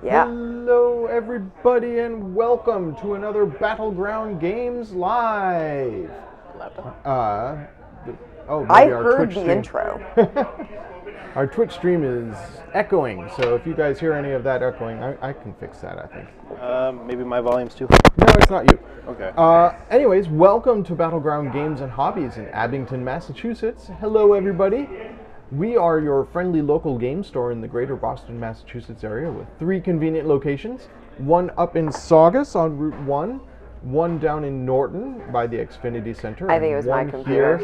Yeah. Hello, everybody, and welcome to another Battleground Games Live. I heard the intro. Our Twitch stream is echoing, so if you guys hear any of that echoing, I can fix that, I think. Maybe my volume's too. No, it's not you. Okay. Anyways, welcome to Battleground Games and Hobbies in Abington, Massachusetts. Hello, everybody. We are your friendly local game store in the greater Boston, Massachusetts area with 3 convenient locations. One up in Saugus on Route 1, one down in Norton by the Xfinity Center. I think it was my computer.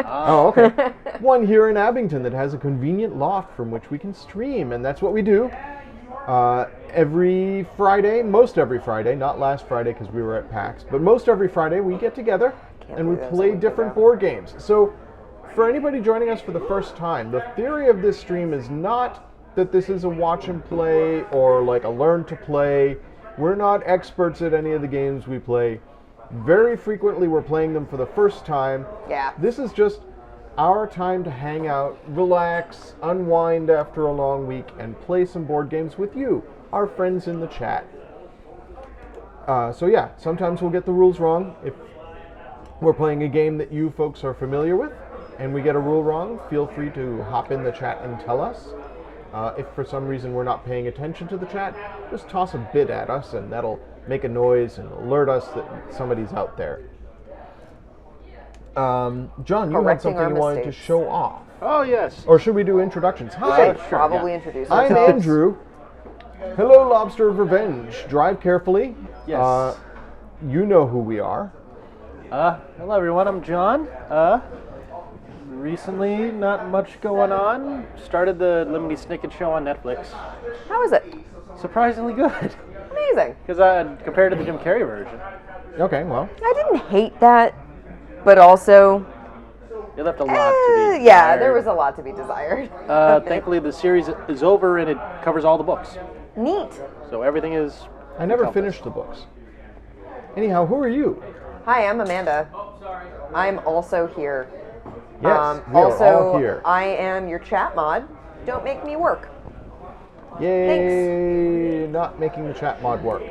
Oh, okay. One here in Abington that has a convenient loft from which we can stream, and that's what we do. Every Friday, most every Friday, not last Friday because we were at PAX, but most every Friday we get together and we play different board games. So, for anybody joining us for the first time, the theory of this stream is not that this is a watch and play or like a learn to play. We're not experts at any of the games we play. Very frequently we're playing them for the first time. Yeah. This is just our time to hang out, relax, unwind after a long week, and play some board games with you, our friends in the chat. So yeah, sometimes we'll get the rules wrong. If we're playing a game that you folks are familiar with, and we get a rule wrong, feel free to hop in the chat and tell us. If for some reason we're not paying attention to the chat, just toss a bit at us and that'll make a noise and alert us that somebody's out there. John, you had something you wanted to show off. Oh, yes. Or should we do introductions? Hi! Sure, Probably yeah. introduce I'm ourselves. Andrew. Hello, Lobster of Revenge. Drive carefully. Yes. You know who we are. Hello, everyone. I'm John. Recently, not much going on. Started the Lemony Snicket show on Netflix. How is it? Surprisingly good. Amazing. Because compared to the Jim Carrey version. Okay, well. I didn't hate that, but also... It left a lot to be yeah, desired. there was a lot to be desired. Thankfully, the series is over and it covers all the books. Neat. So everything is... I never encompassed. finished the books. Anyhow, who are you? Hi, I'm Amanda. I'm also here. Yes, we are also, all here. I am your chat mod. Don't make me work. Yay! Not making the chat mod work.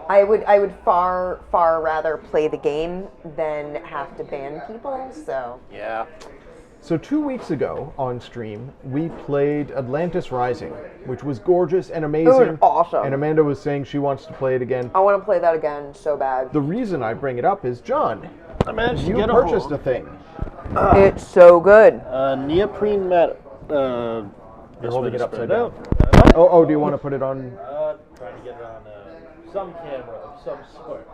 I would far rather play the game than have to ban people, so... Yeah. So 2 weeks ago on stream, we played Atlantis Rising, which was gorgeous and amazing. It was awesome. And Amanda was saying she wants to play it again. I want to play that again so bad. The reason I bring it up is, John, I managed you to get purchased a thing. It's so good. Neoprene mat. You're holding it upside down. What? Oh, do you want to put it on? Trying to get it on some camera of some sort.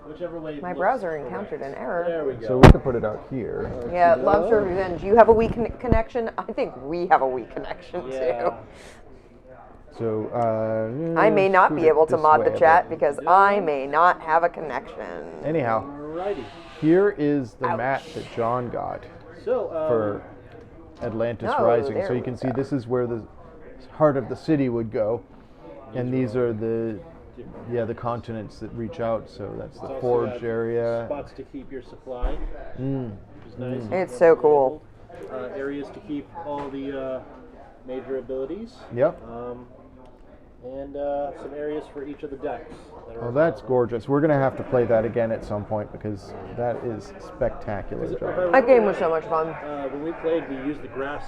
Whichever way. My browser encountered an error. There we go. So we could put it out here. Yeah, Lobster Revenge. You have a weak connection? I think we have a weak connection, Yeah. too. So, I may not be scoot it able to this mod way the a chat bit. because I may not have a connection. Anyhow, Alrighty. here is the Ouch. mat that John got So, for Atlantis Oh, Rising. there So you we can see go. this is where the heart of the city would go. And these are the continents that reach out. So that's it's the also forge got area. spots to keep your supply, which is nice. It's so cool. Areas to keep all the major abilities. Yep. And some areas for each of the decks. Oh, that's gorgeous. We're going to have to play that again at some point because that is spectacular, John. That game was so much fun. When we played, we used the grass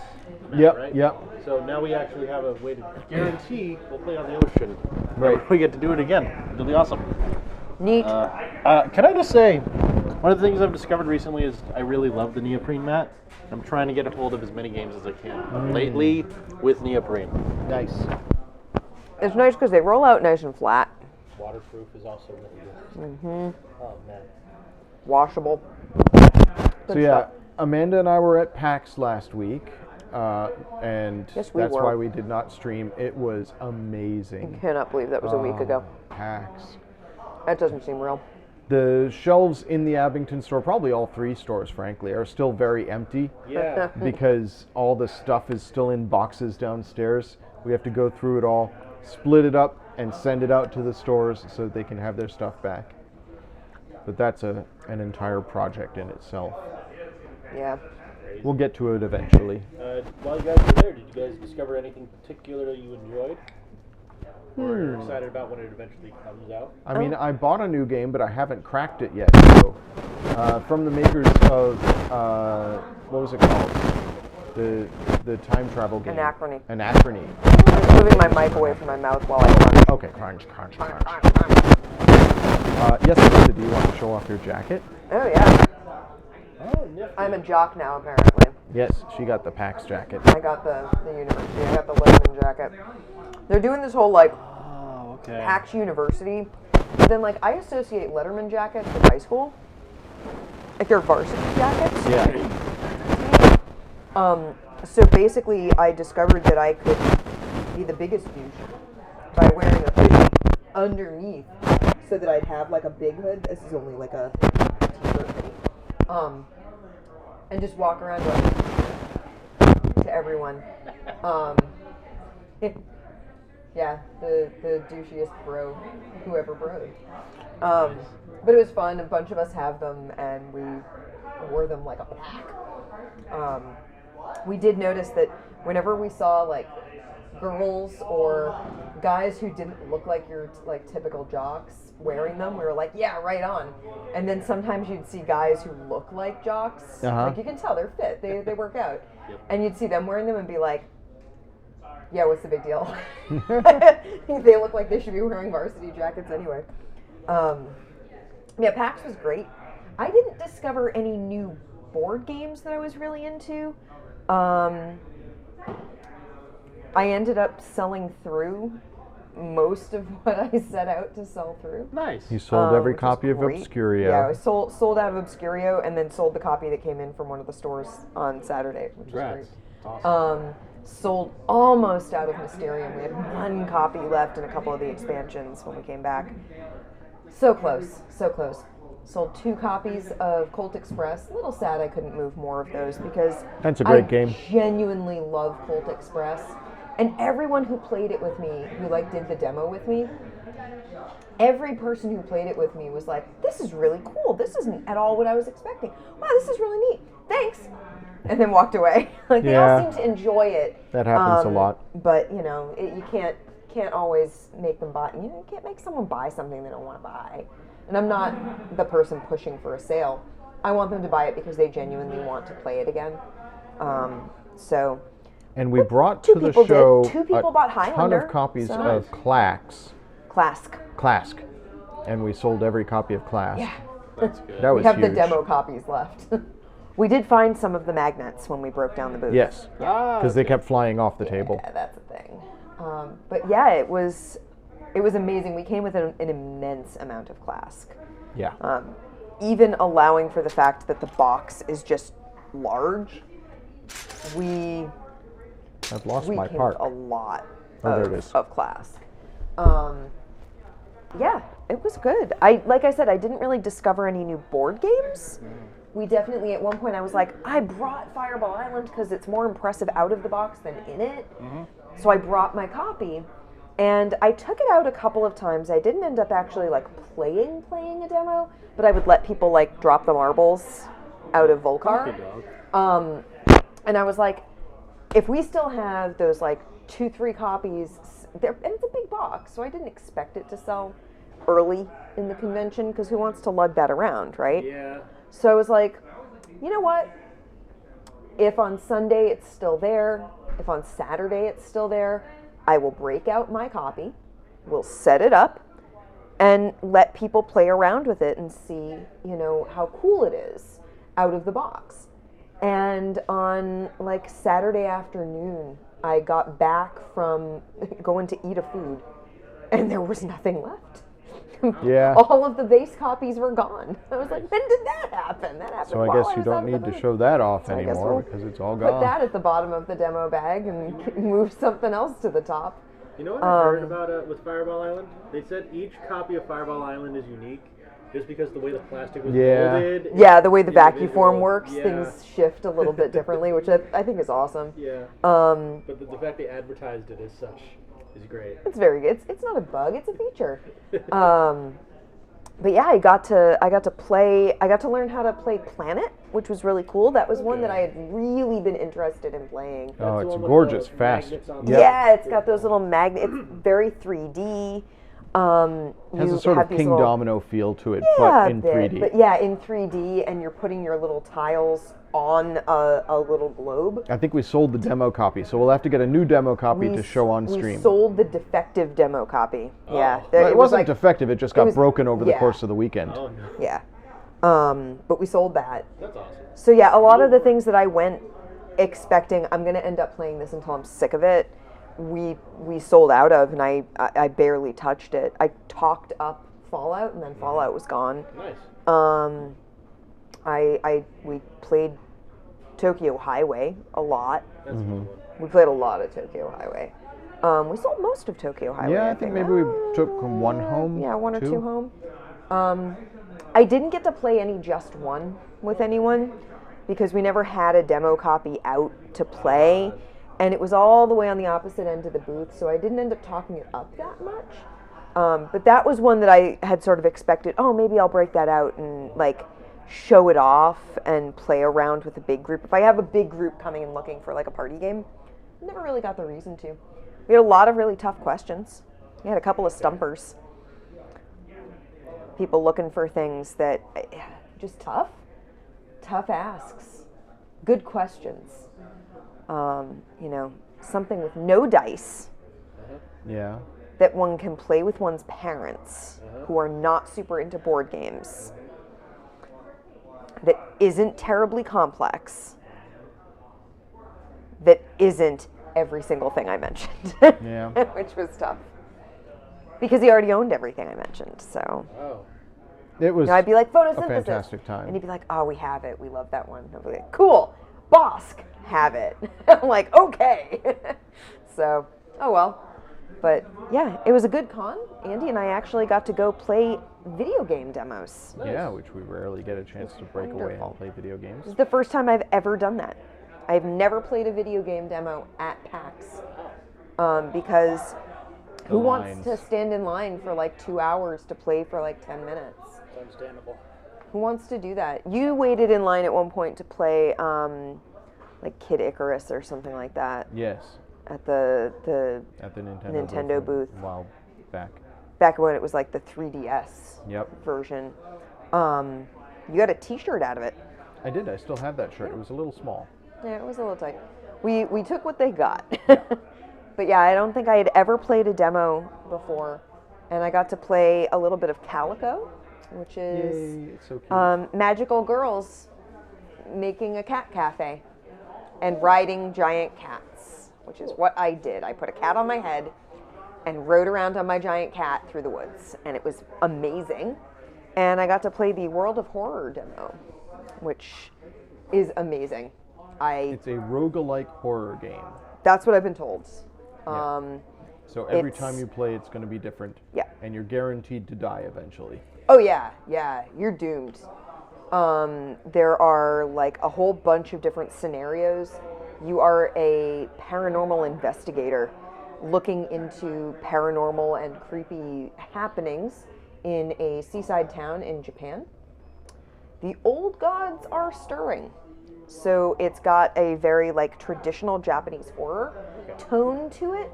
mat, Yep, right? yep. So now we actually have a way to guarantee we'll play on the ocean. Right. We get to do it again. It'll be awesome. Neat. Can I just say, one of the things I've discovered recently is I really love the neoprene mat. I'm trying to get a hold of as many games as I can. Lately, with neoprene. Nice. It's nice because they roll out nice and flat. Waterproof is also really good. Oh, man. Washable. So yeah, Amanda and I were at PAX last week, and Yes, we that's were. why we did not stream. It was amazing. Cannot believe that was a week ago. PAX. That doesn't seem real. The shelves in the Abington store, probably all 3 stores, frankly, are still very empty Yeah. because all the stuff is still in boxes downstairs. We have to go through it all, split it up, and send it out to the stores so that they can have their stuff back. But that's an entire project in itself. Yeah. We'll get to it eventually. While you guys were there, did you guys discover anything particular you enjoyed? We're excited about when it eventually comes out. I mean, I bought a new game, but I haven't cracked it yet. So, from the makers of what was it called? The time travel game. Anachrony. Anachrony. I'm moving my mic away from my mouth while I crunch. Okay, crunch. Yes, Lisa, do you want to show off your jacket? Oh, yeah. Oh, nifty. I'm a jock now, apparently. Yes, she got the PAX jacket. I got the university. I got the Letterman jacket. They're doing this whole, like, Oh, okay. PAX University. But then, like, I associate Letterman jackets with high school. Like, they're varsity jackets. Yeah. So basically, I discovered that I could be the biggest douche by wearing a hoodie underneath so that I'd have, like, a big hood. This is only, like, a t-shirt hoodie. And just walk around like, to everyone. Yeah, the douchiest bro who ever broed. But it was fun. A bunch of us have them, and we wore them like a pack. We did notice that whenever we saw like girls or guys who didn't look like your like typical jocks wearing them, we were like, yeah, right on. And then sometimes you'd see guys who look like jocks, like you can tell they're fit, they work out, and you'd see them wearing them and be like, yeah, what's the big deal? They look like they should be wearing varsity jackets anyway. Yeah, PAX was great. I didn't discover any new board games that I was really into. I ended up selling through most of what I set out to sell through. Nice. You sold every Which copy was of great. Obscurio. Yeah, I sold out of Obscurio and then sold the copy that came in from one of the stores on Saturday, which Congrats. was great. Awesome. Sold almost out of Mysterium. We had one copy left in a couple of the expansions when we came back. So close, so close. Sold 2 copies of Colt Express. A little sad I couldn't move more of those because That's a great game. Genuinely love Colt Express. And everyone who played it with me, who like did the demo with me, every person who played it with me was like, this is really cool. This isn't at all what I was expecting. Wow, this is really neat. Thanks. And then walked away. Like they all seem to enjoy it. That happens a lot. But you know, you can't always make them buy. You can't make someone buy something they don't want to buy. And I'm not the person pushing for a sale. I want them to buy it because they genuinely want to play it again. So. And we brought Two to the people show did. 2 people a bought ton Highlander. of copies so. of Clask. Clask. And we sold every copy of Clask. Yeah. That's good. That was We have huge. the demo copies left. We did find some of the magnets when we broke down the booth. Yes, because they kept flying off the table. Yeah, that's a thing. But yeah, it was amazing. We came with an immense amount of Clask. Yeah. Even allowing for the fact that the box is just large, I've lost we my came part. with a lot there it is. of Clask. Yeah, it was good. Like I said, I didn't really discover any new board games. We definitely, at one point, I was like, I brought Fireball Island because it's more impressive out of the box than in it. So I brought my copy, and I took it out a couple of times. I didn't end up actually like playing a demo, but I would let people like drop the marbles out of Volcar. And I was like, if we still have those like 2-3 copies, and it's a big box, so I didn't expect it to sell early in the convention because who wants to lug that around, right? Yeah. So I was like, you know what? If on Sunday it's still there, if on Saturday it's still there, I will break out my copy, we'll set it up, and let people play around with it and see, you know, how cool it is out of the box. And on like Saturday afternoon, I got back from going to eat a food, and there was nothing left. Yeah. All of the base copies were gone. I was like, when did that happen? That happened So I while guess you was don't out of need the to booth. show that off So I guess anymore we'll because it's all Put gone. that at the bottom of the demo bag and move something else to the top. You know what I heard about with Fireball Island? They said each copy of Fireball Island is unique just because the way the plastic was molded. Yeah, the way the individual. vacuform works, Yeah. things shift a little bit differently, which I think is awesome. Yeah. Um, But the fact they advertised it as such is great. It's very good. It's not a bug, it's a feature. but yeah, I got to learn how to play Planet, which was really cool. That was one that I had really been interested in playing. Oh, That's it's the one with gorgeous, the fast. magnets on Yep. Yeah, it's got those little magnets. It's very 3D. Has You a sort have of these King little- Domino feel to it, Yeah, but a in bit, 3D. But yeah, in 3D, and you're putting your little tiles on a little globe. I think we sold the demo copy, so we'll have to get a new demo copy to show on We stream. sold the defective demo copy. Yeah, But it was wasn't like- defective, it just got was- broken over the yeah. course of the weekend. Oh, no. Yeah, but we sold that. That's awesome. So yeah, a lot of the things that I went expecting, I'm gonna end up playing this until I'm sick of it. We sold out of, and I barely touched it. I talked up Fallout, and then Fallout was gone. Nice. We played Tokyo Highway a lot. That's a good one. We played a lot of Tokyo Highway. We sold most of Tokyo Highway. Yeah, I think maybe we took one home. Yeah, one or two home. I didn't get to play any Just One with anyone because we never had a demo copy out to play, and it was all the way on the opposite end of the booth, so I didn't end up talking it up that much. But that was one that I had sort of expected, oh, maybe I'll break that out and like show it off and play around with a big group. If I have a big group coming and looking for like a party game, never really got the reason to. We had a lot of really tough questions. We had a couple of stumpers. People looking for things that just tough asks, good questions. Something with no dice Yeah. that one can play with one's parents who are not super into board games. That isn't terribly complex. That isn't every single thing I mentioned. Yeah. Which was tough. Because he already owned everything I mentioned, so. Oh. It was I'd be like, a photosynthesis. fantastic time. And he'd be like, oh, we have it. We love that one. I'd be like, cool. Bosk, have it. I'm like, okay. So, oh well. But yeah, it was a good con. Andy and I actually got to go play video game demos. Yeah, which we rarely get a chance to break away Wonderful. and play video games. This is the first time I've ever done that. I've never played a video game demo at PAX. Because who wants lines. to stand in line for like 2 hours to play for like 10 minutes? It's understandable. Who wants to do that? You waited in line at one point to play like Kid Icarus or something like that Yes, at the at the Nintendo booth. a while back. back when it was like the 3DS Yep. version. You got a T-shirt out of it. I did. I still have that shirt. It was a little small. Yeah, it was a little tight. We took what they got. But yeah, I don't think I had ever played a demo before, and I got to play a little bit of Calico, which is Yay, it's so cute. magical girls making a cat cafe and riding giant cats, which is what I did. I put a cat on my head and rode around on my giant cat through the woods, and it was amazing. And I got to play the World of Horror demo, which is amazing. It's a roguelike horror game. That's what I've been told. So every It's- time you play, it's going to be different. Yeah. And you're guaranteed to die eventually. Oh yeah, you're doomed. There are like a whole bunch of different scenarios. You are a paranormal investigator looking into paranormal and creepy happenings in a seaside town in Japan. The old gods are stirring. So it's got a very like traditional Japanese horror tone to it,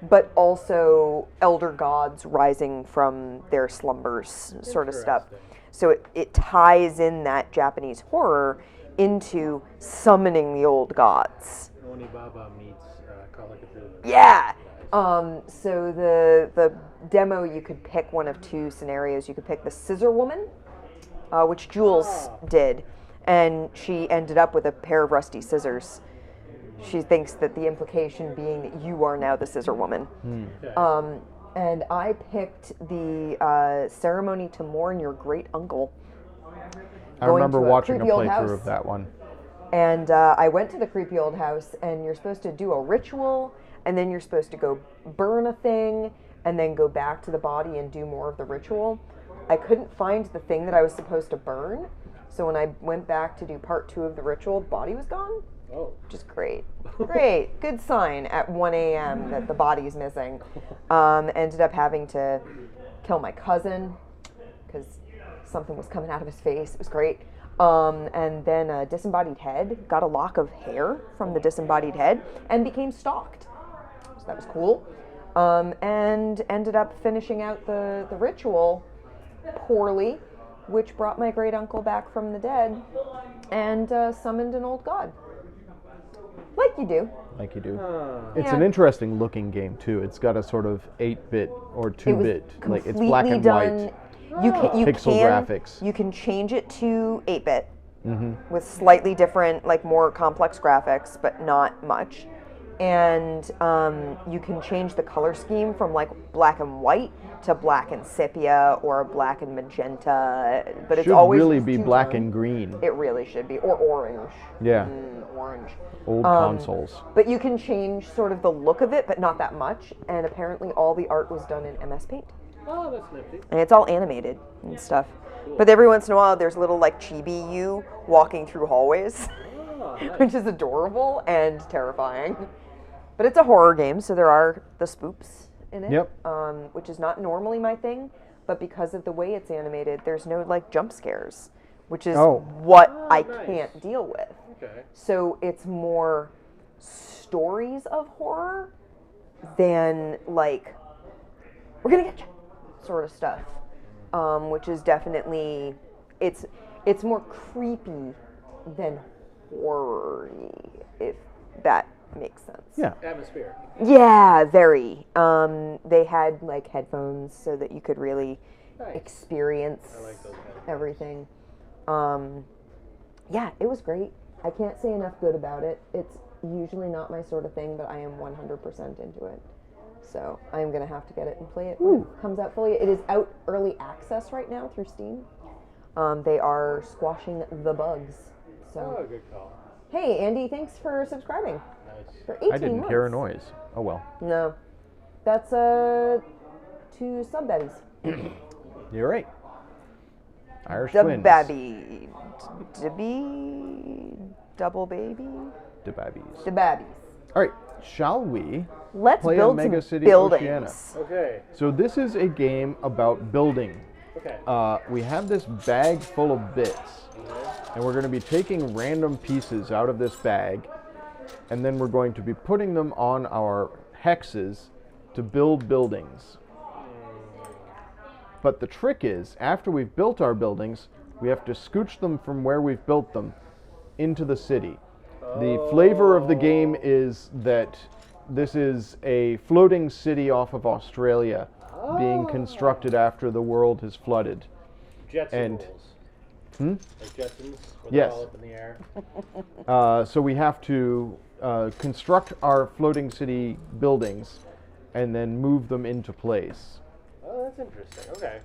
but also elder gods rising from their slumbers sort of stuff. So it ties in that Japanese horror into summoning the old gods. Onibaba meets collectible. Yeah. So the demo, you could pick one of two scenarios. You could pick the Scissor Woman, which Jules did, and she ended up with a pair of rusty scissors. She thinks that the implication being that you are now the Scissor Woman. And I picked the ceremony to mourn your great uncle. I Going remember to a watching a creepy old playthrough house. of that one. And I went to the creepy old house, and you're supposed to do a ritual, and then you're supposed to go burn a thing, and then go back to the body and do more of the ritual. I couldn't find the thing that I was supposed to burn, so when I went back to do part 2 of the ritual, the body was gone. Oh. Which is great. Great. Good sign at 1 a.m. that the body's missing. Ended up having to kill my cousin, because something was coming out of his face. It was great. And then a disembodied head, got a lock of hair from the disembodied head and became stalked. So that was cool. And ended up finishing out the ritual poorly, which brought my great uncle back from the dead and summoned an old god. Like you do. Like you do. It's an interesting looking game too. It's got a sort of 8-bit or 2-bit, like it's black and white. You Pixel graphics. You can change it to 8-bit with slightly different, like more complex graphics, but not much. And you can change the color scheme from like black and white to black and sepia or black and magenta. But it's Should always really be two-tone. black and green. It really should be, or orange. Yeah. Orange. Old consoles. But you can change sort of the look of it, but not that much. And apparently all the art was done in MS Paint. Oh, that's nifty. And it's all animated and stuff. But every once in a while, there's little like chibi you walking through hallways, which is adorable and terrifying. But it's a horror game, so there are the spooks in it, which is not normally my thing. But because of the way it's animated, there's no like jump scares, which is what I can't deal with. Okay. So it's more stories of horror than like, we're gonna get you sort of stuff, which is definitely, it's more creepy than horror-y, if that makes sense. Yeah. Atmosphere. Yeah, very. They had like headphones so that you could really experience I like those headphones. everything. Yeah, it was great. I can't say enough good about it. It's usually not my sort of thing, but I am 100% into it. So I'm going to have to get it and play it when it comes out fully. It is out early access right now through Steam. They are squashing the bugs. So, Oh, good call. hey, Andy, thanks for subscribing. Nice. For 18 I didn't months. hear a noise. Oh well. No. That's 2 sub-babbies. You're right. Irish The twins. babby. Double baby? The babbies. The babbies. All right. Shall we Let's play build a some Megacity buildings. Oceania? Okay. So this is a game about building. Okay. We have this bag full of bits, and we're going to be taking random pieces out of this bag, and then we're going to be putting them on our hexes to build buildings. But the trick is, after we've built our buildings, we have to scooch them from where we've built them into the city. The flavor of the game is that this is a floating city off of Australia being constructed after the world has flooded. Jetsons. And- Like Jetsons, where Yes. they're all up in the air. So we have to construct our floating city buildings and then move them into place. Oh, that's interesting. Okay.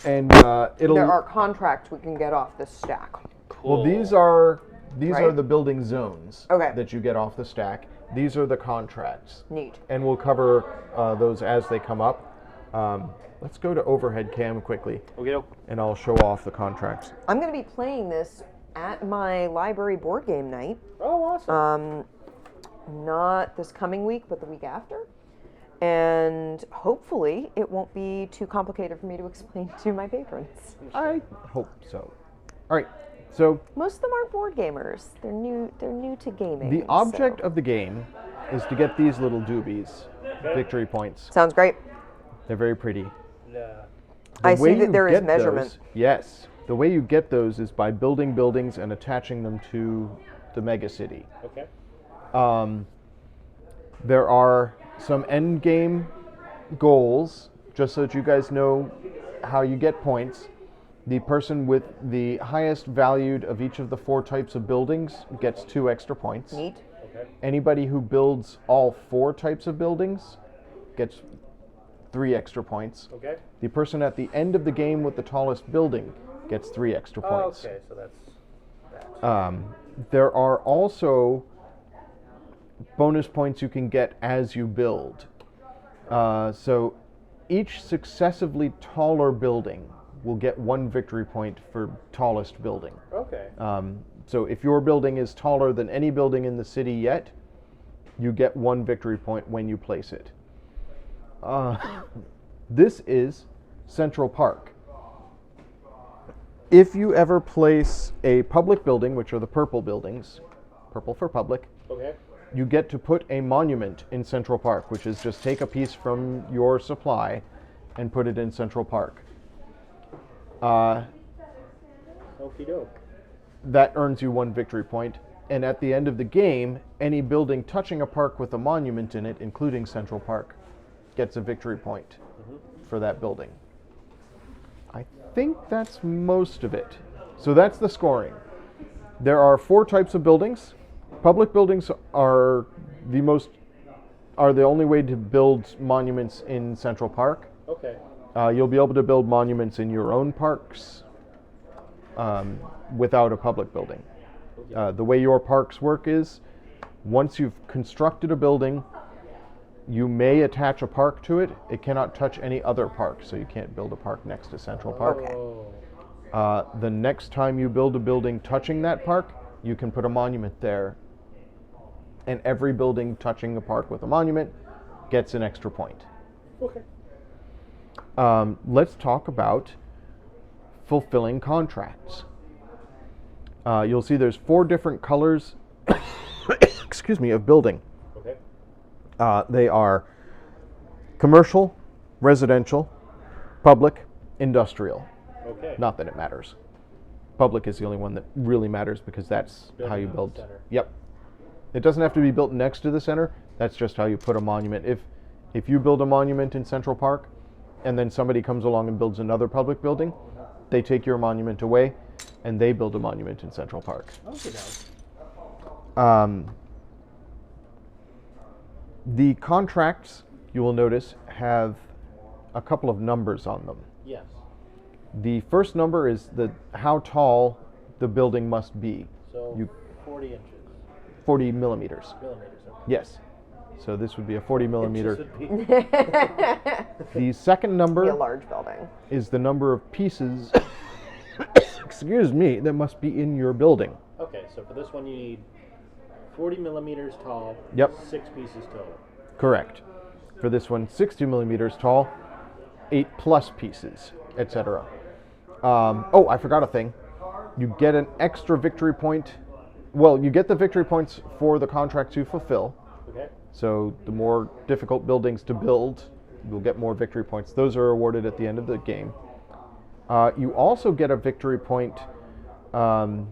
And it'll. There are contracts we can get off this stack. Well, these are Right. the building zones Okay. that you get off the stack. These are the contracts, Neat. and we'll cover those as they come up. Let's go to overhead cam quickly, Okay. and I'll show off the contracts. I'm going to be playing this at my library board game night. Oh, awesome. Not this coming week, but the week after. And hopefully it won't be too complicated for me to explain to my patrons. I hope so. All right. So Most of them aren't board gamers. They're new to gaming. the object so. of the game is to get these little doobies, victory points. Sounds great. They're very pretty. Yeah. I The way see that you there is get measurement. those- yes. The way you get those is by building buildings and attaching them to the megacity. Okay. There are some end game goals, just so that you guys know how you get points. The person with the highest valued of each of the 4 types of buildings gets 2 extra points. Neat. Okay. Anybody who builds all 4 types of buildings gets 3 extra points. Okay. The person at the end of the game with the tallest building gets 3 extra points. Okay, so that's that. There are also bonus points you can get as you build. So each successively taller building will get 1 victory point for tallest building. Okay. So if your building is taller than any building in the city yet, you get 1 victory point when you place it. This is Central Park. if you ever place a public building, which are the purple buildings, purple for public, Okay. you get to put a monument in Central Park, which is just take a piece from your supply and put it in Central Park. Okie doke. That earns you 1 victory point. And at the end of the game, any building touching a park with a monument in it, including Central Park, gets a victory point for that building. I think that's most of it. So that's the scoring. There are 4 types of buildings. Public buildings are the only way to build monuments in Central Park. Okay. You'll be able to build monuments in your own parks without a public building. The way your parks work is, once you've constructed a building, you may attach a park to it. It cannot touch any other park, so you can't build a park next to Central Park. Okay. Oh. The next time you build a building touching that park, you can put a monument there. And every building touching a park with a monument gets an extra point. Okay. Let's talk about fulfilling contracts. You'll see there's 4 different colors excuse me, of building. Okay. They are commercial, residential, public, industrial. Okay. Not that it matters. Public is the only one that really matters because that's Building how you on the build. center. Yep. It doesn't have to be built next to the center. That's just how you put a monument. If you build a monument in Central Park and then somebody comes along and builds another public building, they take your monument away and they build a monument in Central Park. Okay. Now. The contracts, you will notice, have a couple of numbers on them. Yes. The first number is how tall the building must be. So You 40 inches. 40 millimeters. Millimeters. Okay. Yes. So this would be a 40 millimeter. Inches would be- The second Be a number large building. is the number of pieces, excuse me, that must be in your building. Okay, so for this one you need 40 millimeters tall. Yep. 6 pieces total. Correct. For this one, 60 millimeters tall, 8+ pieces, etc. Oh, I forgot a thing. You get an extra victory point. Well, you get the victory points for the contracts you fulfill. Okay. So the more difficult buildings to build, you'll get more victory points. Those are awarded at the end of the game. You also get a victory point. Oh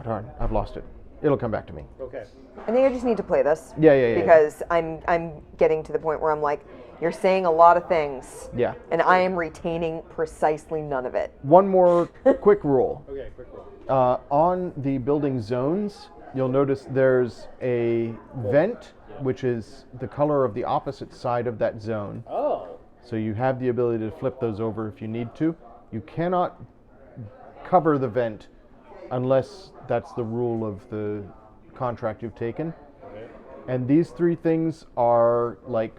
darn, I've lost it. It'll come back to me. Okay. I think I just need to play this. Yeah. Because I'm getting to the point where I'm like, you're saying a lot of things. Yeah. And I am retaining precisely none of it. One more quick rule. Okay, quick roll. On the building zones, you'll notice there's a vent, which is the color of the opposite side of that zone. Oh. So you have the ability to flip those over if you need to. You cannot cover the vent unless that's the rule of the contract you've taken. Okay. And these 3 things are like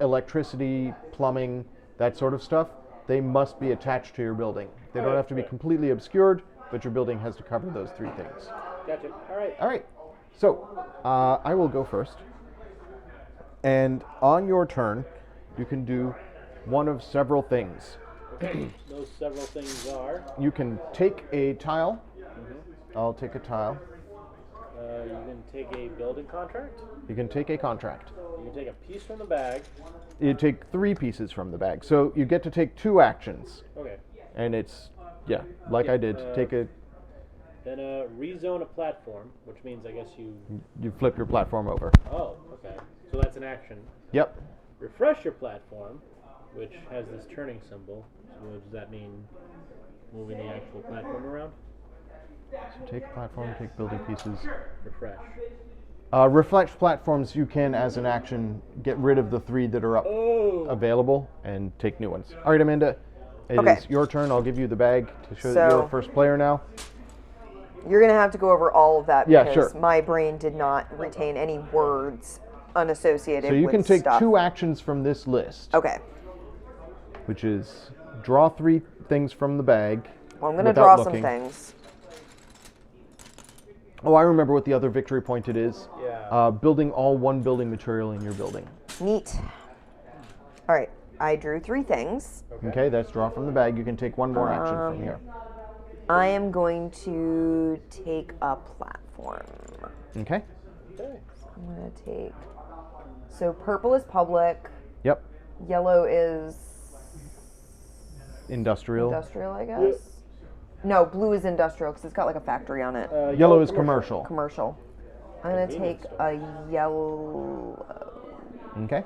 electricity, plumbing, that sort of stuff. They must be attached to your building. They don't have to be completely obscured, but your building has to cover those 3 things. Gotcha. All right. All right. So I will go first. And on your turn, you can do one of several things. Okay. Those several things are. You can take a tile. I'll take a tile. You can take a building contract. You can take a contract. You can take a piece from the bag. You take 3 pieces from the bag. So you get to take 2 actions. Okay. And it's, yeah, like I did. Take a, Then rezone a platform, which means I guess you flip your platform over. Oh, okay. So that's an action. Yep. Refresh your platform, which has this turning symbol. So does that mean moving the actual platform around? So take a platform, take building pieces. Refresh. Refresh platforms, you can, as an action, get rid of the 3 that are up available and take new ones. All right, Amanda, it is your turn. I'll give you the bag to show that you're a first player now. You're going to have to go over all of that Yeah, because sure. my brain did not retain any words unassociated with So you can take stuff. 2 actions from this list, Okay. which is draw 3 things from the bag. Well, I'm going to without draw looking. some things. Oh, I remember what the other victory point it is. Yeah. Building all 1 building material in your building. Neat. All right. I drew 3 things. Okay, that's draw from the bag. You can take one more action from here. I am going to take a platform. Okay. Okay. I'm going to take... So purple is public. Yep. Yellow is... Industrial. Industrial, I guess. No, blue is industrial because it's got like a factory on it. Yellow is commercial. Commercial. I'm going to take a yellow... Okay.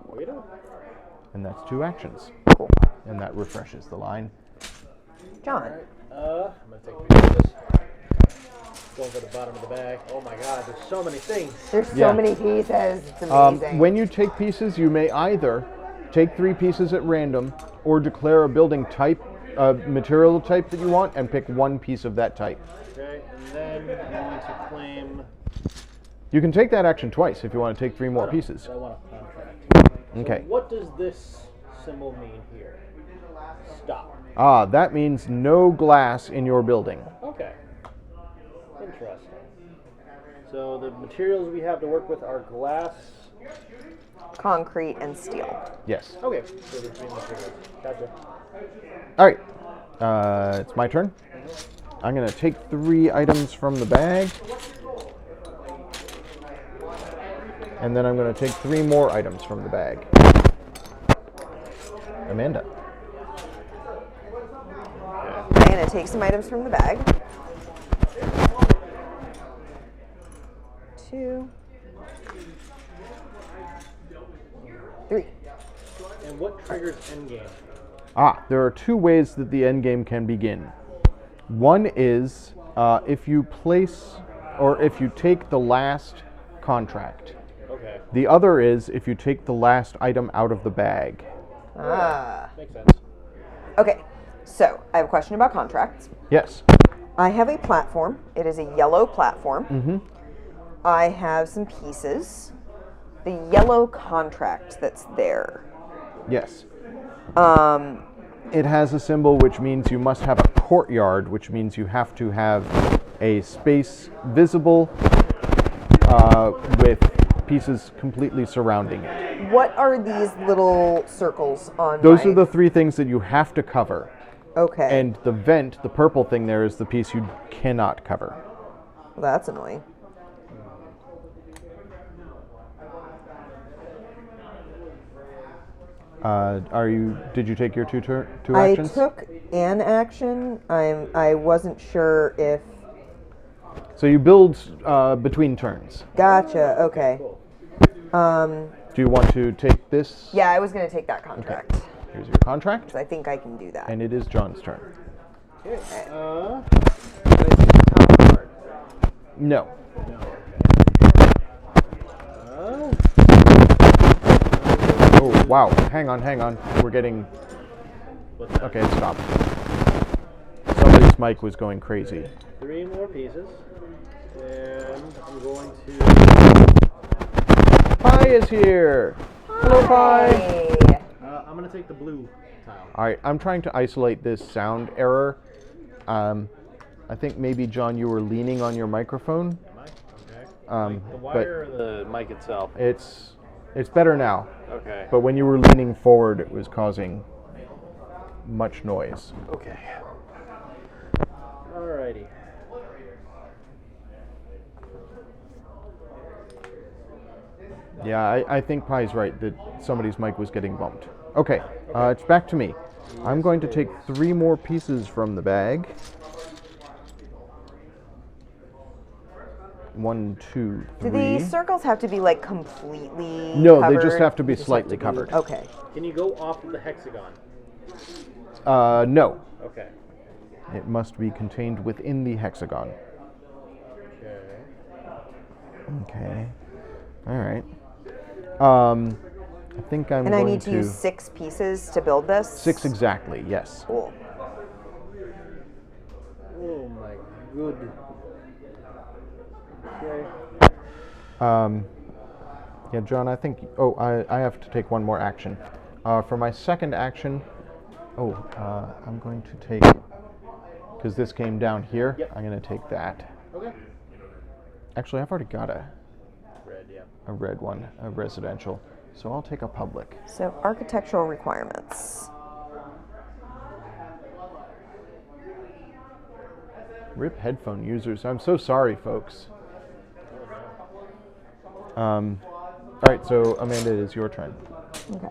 Weirdo. And that's 2 actions. Cool. And that refreshes the line. John. I'm gonna take 3 of this. Going to the bottom of the bag. Oh my God, there's so many things. There's Yeah. so many pieces. It's amazing. When you take pieces, you may either take 3 pieces at random or declare a building type, material type that you want, and pick 1 piece of that type. Okay, and then I'm going to claim. You can take that action twice if you want to take 3 more pieces. I want a contract. Okay. So what does this symbol mean here? Stop. That means no glass in your building. Okay. Interesting. So the materials we have to work with are glass. Concrete and steel. Yes. Okay. So the 3 materials. Gotcha. All right. It's my turn. I'm going to take 3 items from the bag. And then I'm going to take 3 more items from the bag. Amanda. I'm going to take some items from the bag. 2, 3. And what triggers endgame? There are 2 ways that the end game can begin. One is if you place or if you take the last contract. Okay. The other is if you take the last item out of the bag. Makes sense. Okay, so I have a question about contracts. Yes. I have a platform. It is a yellow platform. I have some pieces. The yellow contract that's there. Yes. It has a symbol which means you must have a courtyard, which means you have to have a space visible with pieces completely surrounding it. What are these little circles on Those my... are the 3 things that you have to cover. Okay. And the vent, the purple thing there, is the piece you cannot cover. Well, that's annoying. Did you take your two I actions? took an action. I wasn't sure if... So you build between turns. Gotcha, okay. Do you want to take this? Yeah, I was going to take that contract. Here's your contract. I think I can do that. And it is John's turn. Okay. Did I see the top card? No. Oh, wow. Hang on. We're getting... What's that? Okay, stop. Somebody's mic was going crazy. 3 more pieces. And I'm going to... Pi is here! Hello, Pi! Hey. I'm going to take the blue tile. Alright, I'm trying to isolate this sound error. I think maybe, John, you were leaning on your microphone. Am I? Okay. The wire or the mic itself? It's better now. Okay. But when you were leaning forward, it was causing much noise. Okay. Alrighty. Yeah, I think Pi's right that somebody's mic was getting bumped. Okay, it's back to me. I'm going to take 3 more pieces from the bag. 1, 2, 3. Do these circles have to be like completely No, covered? they just have to be slightly covered. Okay. Can you go off of the hexagon? No. Okay. It must be contained within the hexagon. Okay. Okay. All right. I think I'm And going I need to use 6 pieces to build this? 6 exactly, yes. Cool. Oh my good. Okay. Yeah, John, I think... Oh, I have to take one more action. For my second action... I'm going to take... Because this came down here, Yep. I'm going to take that. Okay. Actually, I've already got Red, yeah. a red one, a residential. So I'll take a public. So architectural requirements. Rip headphone users. I'm so sorry, folks. All right, so Amanda, it is your turn. Okay.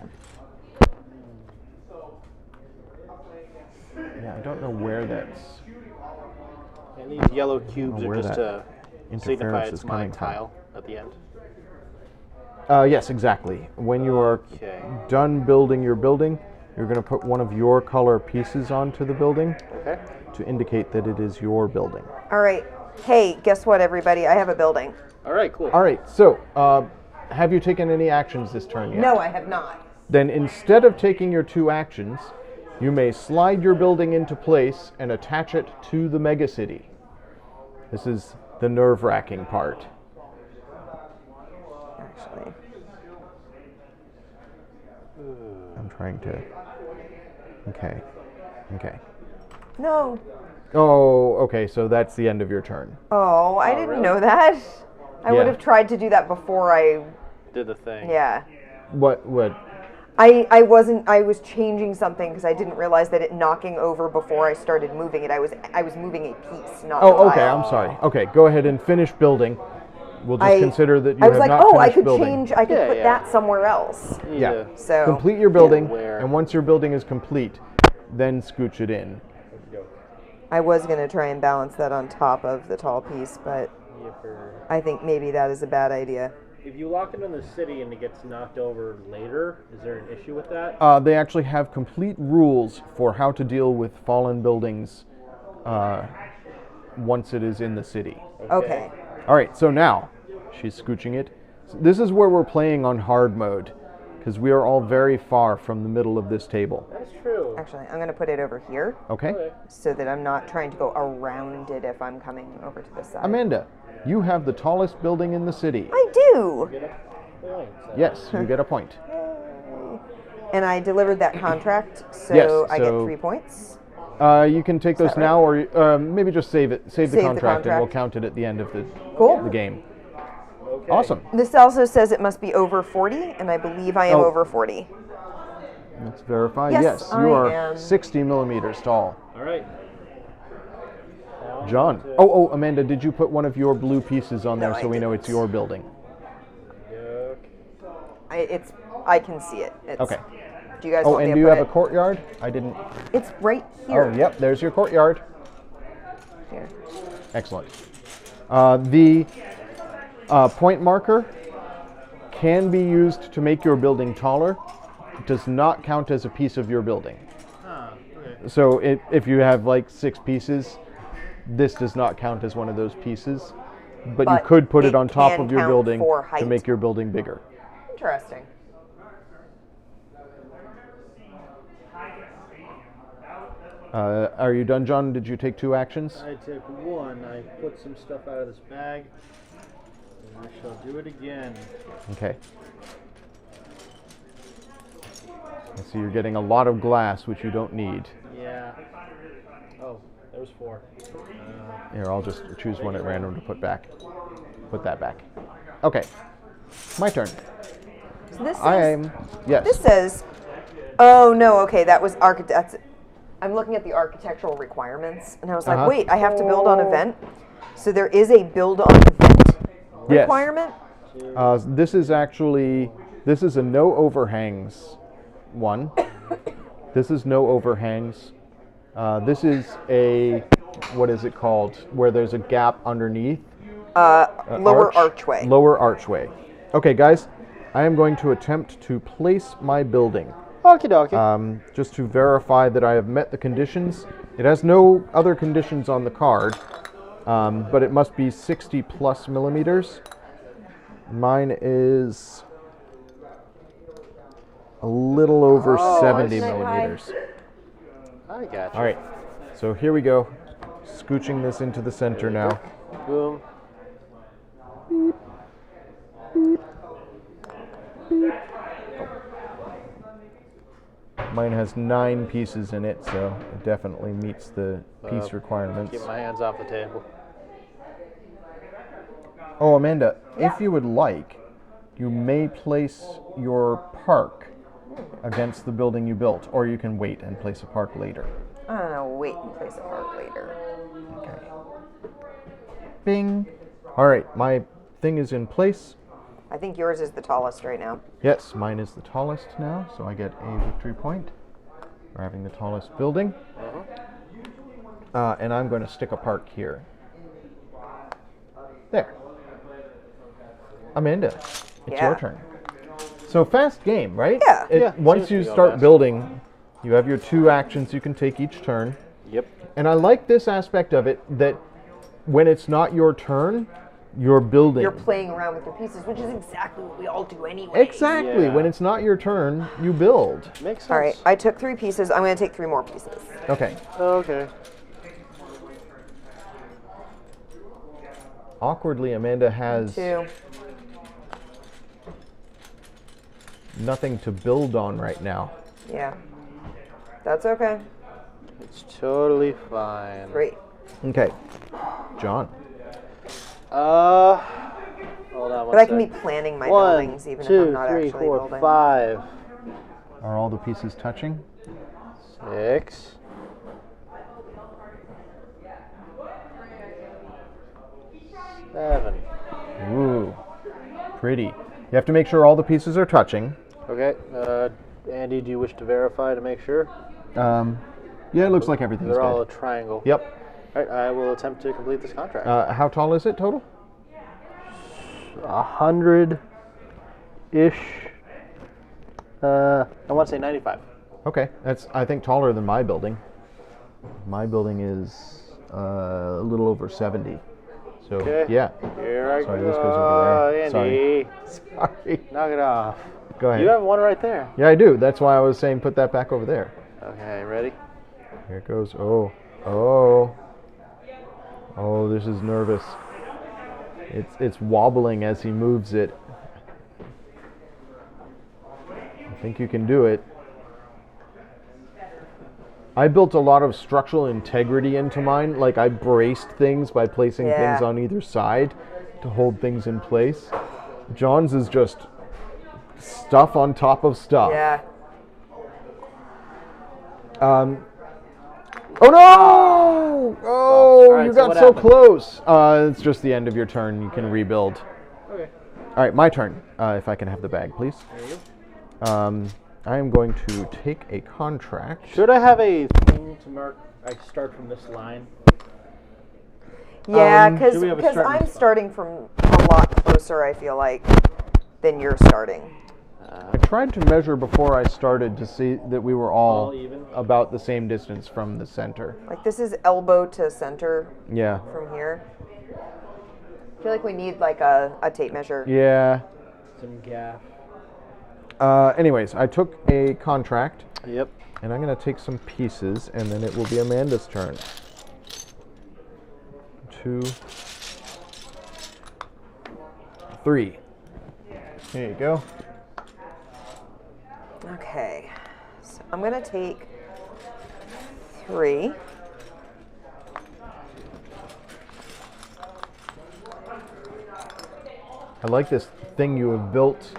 Yeah, I don't know where that's. And these yellow cubes where are just that to signify interference it's is my coming from. tile at the end. Yes, exactly. When you are Okay. done building your building, you're going to put one of your color pieces onto the building Okay. to indicate that it is your building. All right. Hey, guess what, everybody? I have a building. All right, cool. All right, so have you taken any actions this turn yet? No, I have not. Then instead of taking your 2 actions, you may slide your building into place and attach it to the megacity. This is the nerve-wracking part. Actually. I'm trying to... Okay. No. Oh, okay, so that's the end of your turn. Oh, I didn't really? know that. I would Yeah. have tried to do that before I. Did the thing. Yeah. What? I was changing something because I didn't realize that it knocking over before I started moving it. I was moving a piece, not a Oh, okay, tile. I'm sorry. Okay, go ahead and finish building. We'll just consider that you I was have like, not oh, I finished could building. change. I could Yeah, put yeah. that somewhere else. You need Yeah. to- So Complete your building, where? and once your building is complete, then scooch it in. I was gonna try and balance that on top of the tall piece, but I think maybe that is a bad idea. If you lock it in the city and it gets knocked over later, is there an issue with that? They actually have complete rules for how to deal with fallen buildings once it is in the city. Okay. All right, so now she's scooching it. So this is where we're playing on hard mode because we are all very far from the middle of this table. That's true. Actually, I'm gonna put it over here Okay? Okay. so that I'm not trying to go around it if I'm coming over to this side. Amanda, you have the tallest building in the city. I do. Get a point. Yes, you get a point. And I delivered that contract, so Yes, I get so- 3 points. You can take those that now, or maybe just save it. Save the Save the contract, and we'll contract. count it at the end of the Cool. game. Okay. Awesome. This also says it must be over 40, and I believe I am Oh. over 40. Let's verify. Yes, Yes, I you are am. 60 millimeters tall. All right. John. Oh, Amanda, did you put one of your blue pieces on No, there so I we know it's didn't. your building? Yuck. I can see it. It's, Okay. Do you guys Oh, want me and to do you put have a it? courtyard? I didn't. It's right here. Oh, yep, there's your courtyard. Here. Excellent. The point marker can be used to make your building taller. It does not count as a piece of your building. Okay. So if you have like 6 pieces, this does not count as one of those pieces. But you But could put it it on top can of your count building for to height. make your building bigger. Interesting. Are you done, John? Did you take 2 actions? I took one. I put some stuff out of this bag. And I shall do it again. Okay. I see you're getting a lot of glass, which you don't need. Yeah. Oh, there was 4. Here, I'll just choose one at random to put back. Put that back. Okay. My turn. So this Yes. This says, oh no, okay, that was architect. I'm looking at the architectural requirements, and I was like, Uh-huh. wait, I have to build on event. So there is a build on event Yes. requirement. This is a no overhangs one. This is no overhangs. This is a, what is it called? Where there's a gap underneath. Lower archway. Lower archway. Okay, guys, I am going to attempt to place my building. Okie dokie. Just to verify that I have met the conditions. It has no other conditions on the card, but it must be 60 plus millimeters. Mine is a little over 70 isn't it high? millimeters. I got you. All right, so here we go. Scooching this into the center now. Boom. Mine has 9 pieces in it, so it definitely meets the piece requirements. Keep my hands off the table. Oh, Amanda, Yeah. if you would like, you may place your park against the building you built, or you can wait and place a park later. I don't know, wait and place a park later. Okay. Bing. All right, my thing is in place. I think yours is the tallest right now. Yes, mine is the tallest now, so I get a victory point for having the tallest building. And I'm going to stick a park here. There. Amanda, it's your turn. So fast game, right? Yeah. Yeah, Once seems to you go start fast. building, you have your 2 actions you can take each turn. Yep. And I like this aspect of it, that when it's not your turn, you're building. You're playing around with your pieces, which is exactly what we all do anyway. Exactly. Yeah. When it's not your turn, you build. Makes sense. All right, I took 3 pieces. I'm going to take 3 more pieces. Okay. Okay. Awkwardly, Amanda has 2. nothing to build on right now. Yeah. That's okay. It's totally fine. 3. Okay. John. Hold on one But I can be sec. planning my 1, buildings even if 2, I'm not 3, actually 4, building. 5, Are all the pieces touching? 6. 7. Ooh. Pretty. You have to make sure all the pieces are touching. Okay. Andy, do you wish to verify to make sure? Yeah, it looks like everything's They're all good. a triangle. Yep. All right, I will attempt to complete this contract. How tall is it total? 100-ish. I want to say 95. Okay, that's I think taller than my building. My building is a little over 70. So Okay. yeah. Here I Sorry, go. this goes over there. Andy, Sorry. knock it off. Go ahead. You have one right there. Yeah, I do. That's why I was saying put that back over there. Okay, ready? Here it goes. Oh, oh, oh! This is nervous. It's wobbling as he moves it. I think you can do it. I built a lot of structural integrity into mine. Like I braced things by placing Yeah. things on either side to hold things in place. John's is just stuff on top of stuff. Yeah. Oh no! Oh, all right, you so got what so happened? close. It's just the end of your turn. You can rebuild. Okay. All right, my turn. If I can have the bag, please. There you I am going to take a contract. Should I have a thing to mark? I start from this line. Yeah, Um, because should we have a starting I'm spot? starting from a lot closer, I feel like, than you're starting. I tried to measure before I started to see that we were all All even? about the same distance from the center. Like, this is elbow to center Yeah. from here. I feel like we need, like, a tape measure. Yeah. Some gaff. Anyways, I took a contract, Yep. and I'm going to take some pieces, and then it will be Amanda's turn. 2, 3. Here you go. Okay. So I'm going to take 3. I like this thing you have built,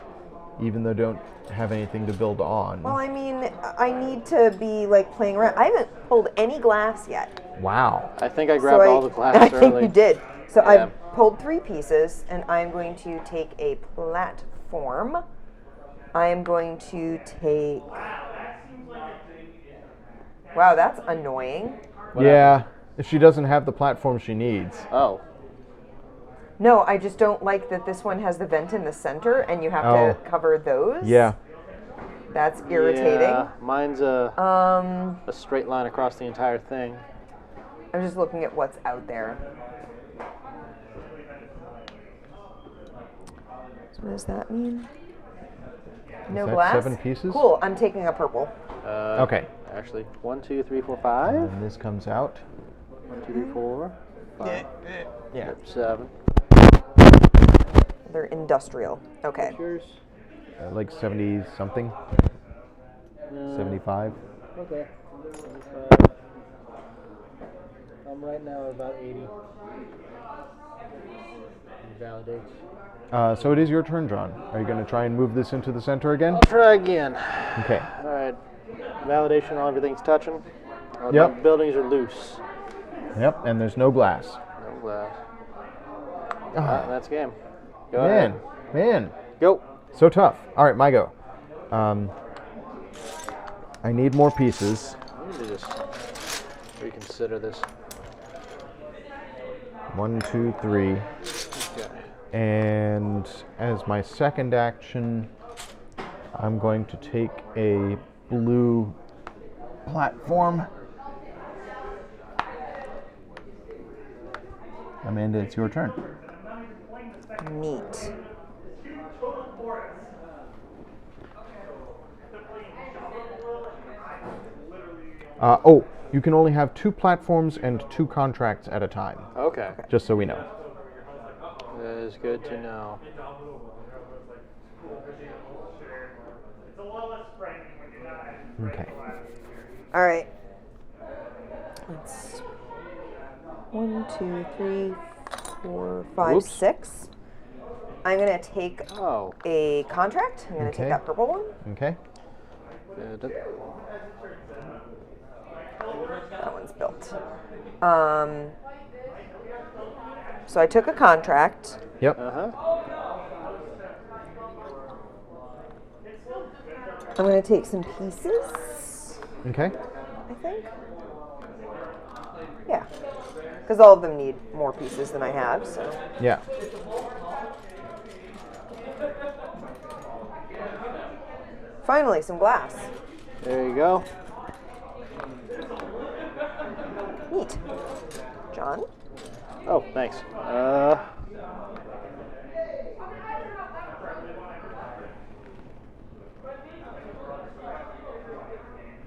even though don't have anything to build on. Well, I mean, I need to be, like, playing around. I haven't pulled any glass yet. Wow. I think I grabbed all the glass I think early. you did. So Yeah. I've pulled 3 pieces, and I'm going to take a platform. I am going to take... Wow, that's annoying. Yeah, if she doesn't have the platform she needs. Oh. No, I just don't like that this one has the vent in the center, and you have Oh. to cover those. Yeah. That's irritating. Yeah, mine's a straight line across the entire thing. I'm just looking at what's out there. So what does that mean? No that glass? 7 pieces? Cool, I'm taking a purple. Okay. Actually, 1, 2, 3, 4, 5. And this comes out. 1, 2, 3, 4, 5, Yeah. 7. They're industrial. Okay. Yours? Like 70 something. 75. Okay. 75. How I'm right now at about 80. Validate. So it is your turn, John. Are you going to try and move this into the center again? I'll try again. Okay. All right. Validation, all everything's touching. All Yep. the buildings are loose. Yep, and there's no glass. No glass. Ah, That's game. Go ahead. man. Go. So tough. All right, my go. I need more pieces. I need to just reconsider this. 1, 2, 3. Okay. And as my second action, I'm going to take a blue platform. Amanda, it's your turn. Neat. You can only have 2 platforms and 2 contracts at a time, Okay. just so we know. That is good to know. Okay. All right. Let's 1, 2, 3, 4, 5, Whoops. 6. I'm gonna take Oh. a contract. I'm gonna Okay. take that purple one. Okay. Good. That one's built. So I took a contract. Yep. Uh-huh. I'm gonna take some pieces, Okay. I think. Yeah. Because all of them need more pieces than I have, so. Yeah. Finally, some glass. There you go. Neat. John? Oh, thanks.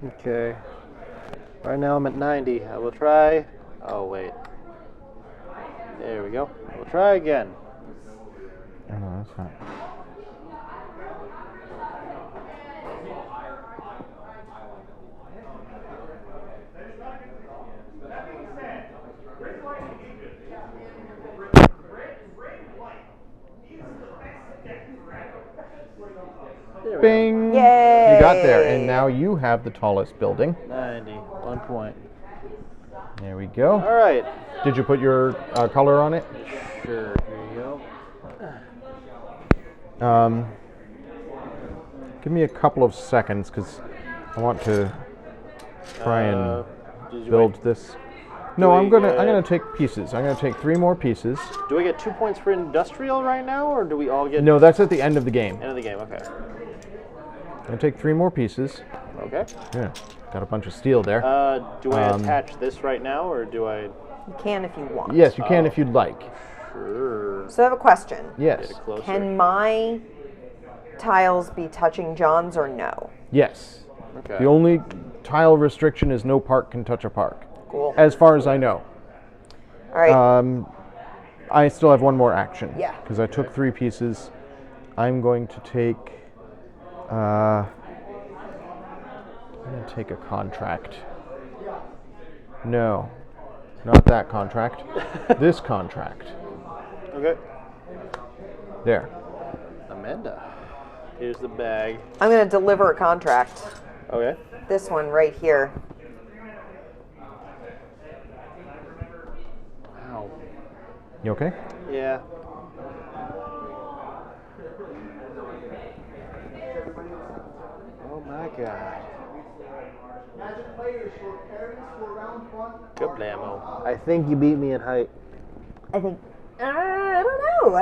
Okay. Right now I'm at 90. I will try. Oh, wait. There we go. We'll try again. Oh, no, that's fine. There we go. Bing! Yay! You got there, and now you have the tallest building. 90. 1 point. There we go. All right. Did you put your color on it? Sure. Here you go. Give me a couple of seconds, because I want to try and Did you build this. No, I'm we gonna get- take pieces. I'm gonna take 3 more pieces. Do we get 2 points for industrial right now, or do we all get No, that's at the end of the game. end of the game? Okay. I'm gonna take 3 more pieces. Okay. Yeah, got a bunch of steel there. Do I attach this right now, or do I? You can if you want. Yes, you can if you'd like. Sure. So I have a question. Yes. Get it closer. Can my tiles be touching John's or no? Yes. Okay. The only tile restriction is no park can touch a park, Cool. as far as I know. All right. I still have 1 more action. Yeah. Because I took 3 pieces. I'm going to take. I'm going to take a contract. No, not that contract. This contract. Okay. There. Amanda. Here's the bag. I'm going to deliver a contract. Okay. This one right here. Wow. You okay? Yeah. Oh my god. Good blammo. I think you beat me in height. I think. I don't know.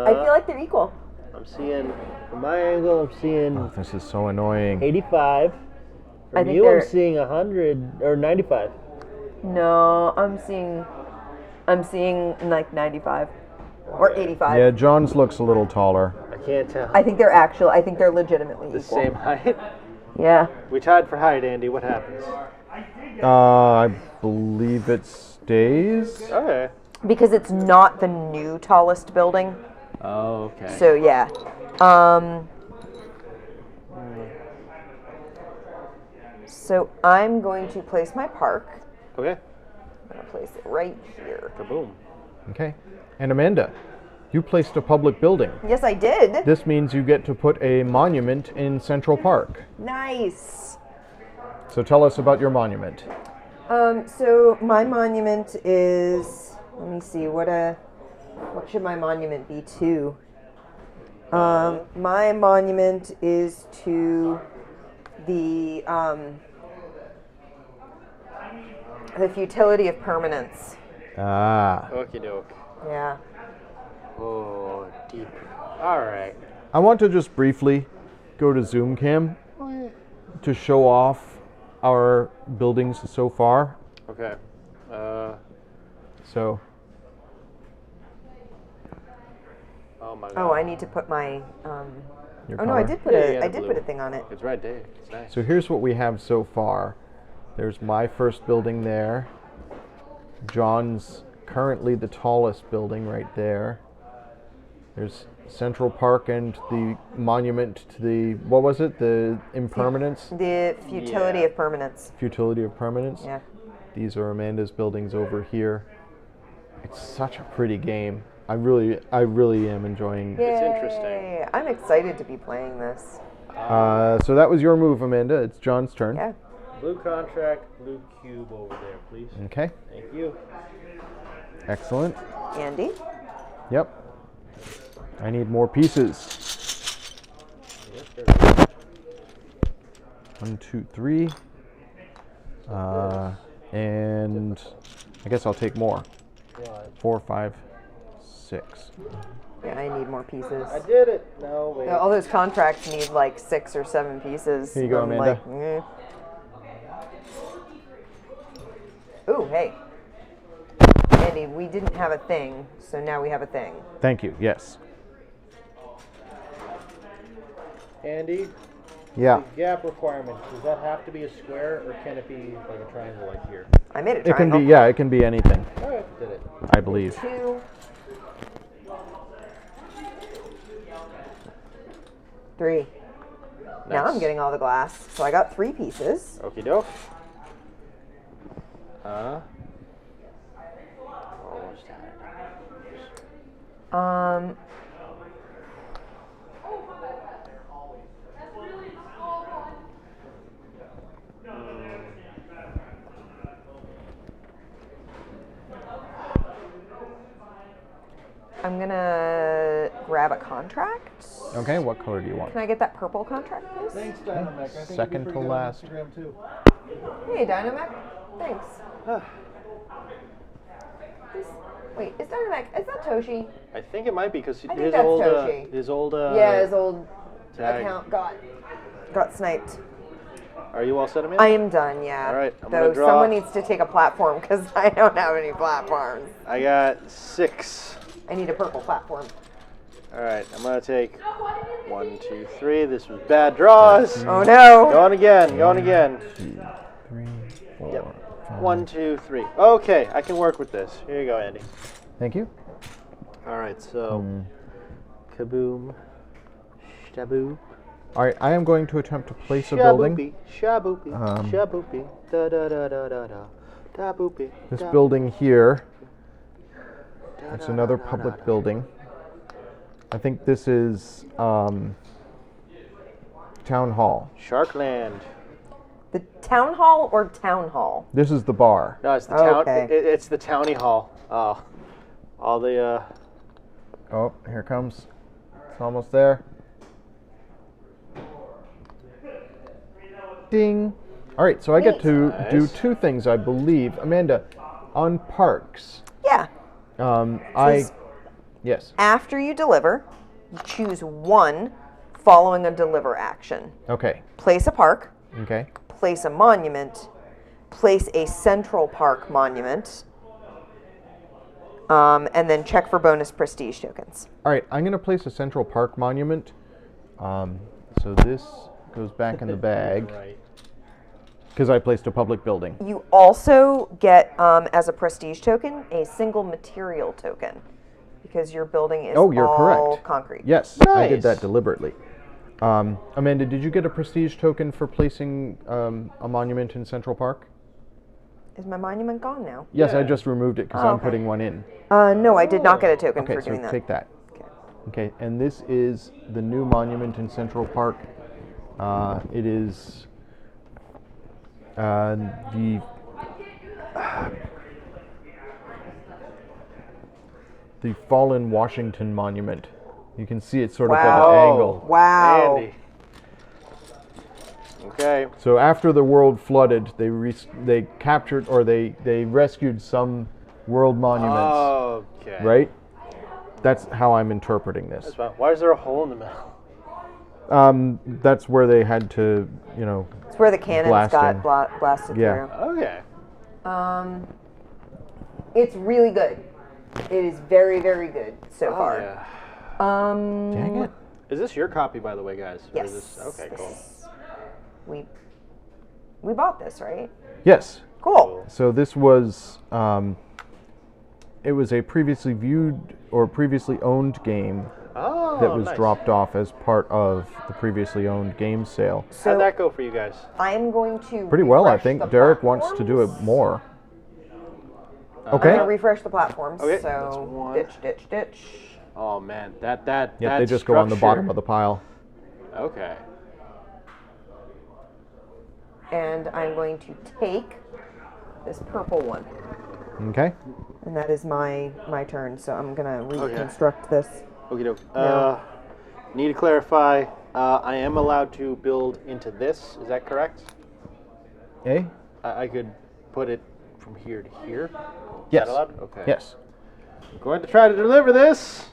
I feel like they're equal. I'm seeing, from my angle, I'm seeing Oh, this is so annoying. 85. I From think you, they're- I'm seeing 100 or 95. No, I'm seeing like 95 or 85. Yeah, John's looks a little taller. I can't tell. I think they're legitimately The equal. same height. Yeah. We tied for height, Andy. What happens? I believe it stays. Okay. Because it's not the new tallest building. Oh, okay. So yeah. So I'm going to place my park Okay. place it right here. Kaboom. Okay. And Amanda, you placed a public building. Yes, I did. This means you get to put a monument in Central Park. Nice. So tell us about your monument. So my monument is, let me see, what should my monument be to? My monument is to the futility of permanence. Ah. Okie doke. Yeah. Oh, deep. All right. I want to just briefly go to Zoom Cam to show off our buildings so far. Okay. So, Oh my god. Oh, I need to put my. your Oh no, I color. did put Yeah, a. yeah, I the did blue. put a thing on it. It's right there. It's nice. So here's what we have so far. There's my first building there. John's currently the tallest building right there. There's Central Park and the monument to the, what was it? The impermanence? The futility Yeah. of permanence. Futility of permanence? Yeah. These are Amanda's buildings over here. It's such a pretty game. I really am enjoying. It's interesting. Yay. I'm excited to be playing this. So that was your move, Amanda. It's John's turn. Yeah. Blue contract, blue cube over there, please. Okay. Thank you. Excellent. Andy. Yep. I need more pieces. Yes, sir. 1, 2, 3. And I guess I'll take more. What? 4, 5, 6. Yeah, I need more pieces. I did it. No, wait. All those contracts need like 6 or 7 pieces. Here you go, I'm Amanda. like, eh. Ooh, hey. Andy, we didn't have a thing, so now we have a thing. Thank you. Yes. Andy, Yeah. the gap requirement, does that have to be a square or can it be like a triangle like here? I made a It can triangle. be. Yeah. It can be anything. All right, did it. I believe. 2, 3. Now I'm Nice. getting all the glass. So I got 3 pieces. Okie doke. Almost had it. I'm gonna grab a contract. Okay. What color do you want? Can I get that purple contract, please? Thanks, Dynamac. I think Second you'd be to pretty good on last. Instagram too. Hey, Dynamac. Thanks. Wait, is Dynamac, is that Toshi? I think it might be because think his that's old, Toshi. his old. Yeah, his old tag. account got sniped. Are you all set, Amanda? I am done, yeah. All right, I'm gonna Though draw. someone needs to take a platform because I don't have any platforms. I got 6. I need a purple platform. All right, I'm gonna take 1, 2, 3. This was bad draws. Oh no! Going again. Going again. 2, 3, 4. Yep. 5. 1, 2, 3. Okay, I can work with this. Here you go, Andy. Thank you. All right, so kaboom, shaboo, All right. I am going to attempt to place a building. shaboopy, Um, shaboopy, da da da da da da, da boopy. This building here. It's another public building. I think this is Town Hall. Sharkland. The town hall or town hall? This is the bar. No, it's the town. Okay. It's the towny hall. Oh, all the Oh, here it comes. It's almost there. Ding. All right, so I get to do Nice. 2 things, I believe. Amanda, on parks. Yeah. I yes. After you deliver, you choose one following a deliver action. Okay. Place a park, Okay. place a monument, place a Central Park monument, and then check for bonus prestige tokens. All right, I'm going to place a Central Park monument. So this goes back in the bag Right. because I placed a public building. You also get, as a prestige token, a single material token because your building is Oh, you're all correct. concrete. Yes, I did that Nice. deliberately. Amanda, did you get a prestige token for placing a monument in Central Park? Is my monument gone now? Yes, I Yeah. just removed it because Oh, I'm okay. putting one in. No, I did not get a token Okay, for so doing that. take that. Okay. Okay, and this is the new monument in Central Park. It is the fallen Washington Monument. You can see it sort of at Wow. an angle. Wow. Andy. Okay. So after the world flooded, they captured or they rescued some world monuments, Okay. right? That's how I'm interpreting this. That's fine. Why is there a hole in the middle? That's where they had to, It's where the cannons Blasting. got blasted Yeah. Okay. through. It's really good. It is very, very good so far. Yeah. Dang it. Is this your copy, by the way, guys? Or Yes. is this, okay, this cool. is- We bought this, right? Yes. Cool. So this was, it was a previously viewed or previously owned game Oh, that was nice. dropped off as part of the previously owned game sale. So How'd that go for you guys? I'm going to Pretty well, I refresh think. the Derek wants to do it platforms. more. I'm Okay. gonna refresh the platforms. Okay, that's So one. ditch. Oh man, that Yeah, they just go on the bottom of the pile. Okay. And I'm going to take this purple one. Okay. And that is my turn, so I'm gonna reconstruct this. Okie doke. No. Need to clarify. I am allowed to build into this. Is that correct? Eh? I could put it from here to here. Yes. Is that allowed? Okay. Yes. I'm going to try to deliver this.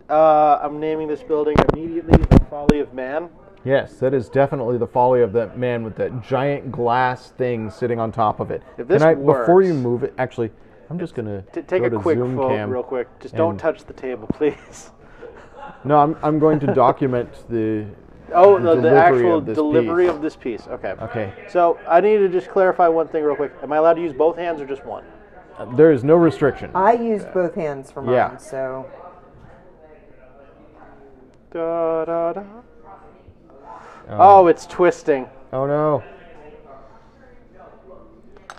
I'm naming this building immediately The Folly of Man. Yes, that is definitely the folly of that man with that giant glass thing sitting on top of it. If this Before works- you move it, actually, I'm just gonna Take go a to quick Zoom photo cam. real quick. Just don't and- touch the table, please. No, I'm going to document the. Oh, the the delivery actual of this delivery piece. of this piece. Okay. Okay. So I need to just clarify one thing real quick. Am I allowed to use both hands or just one? There is no restriction. I used both hands for mine, Yeah. so Da, da, da. Oh, it's twisting. Oh no.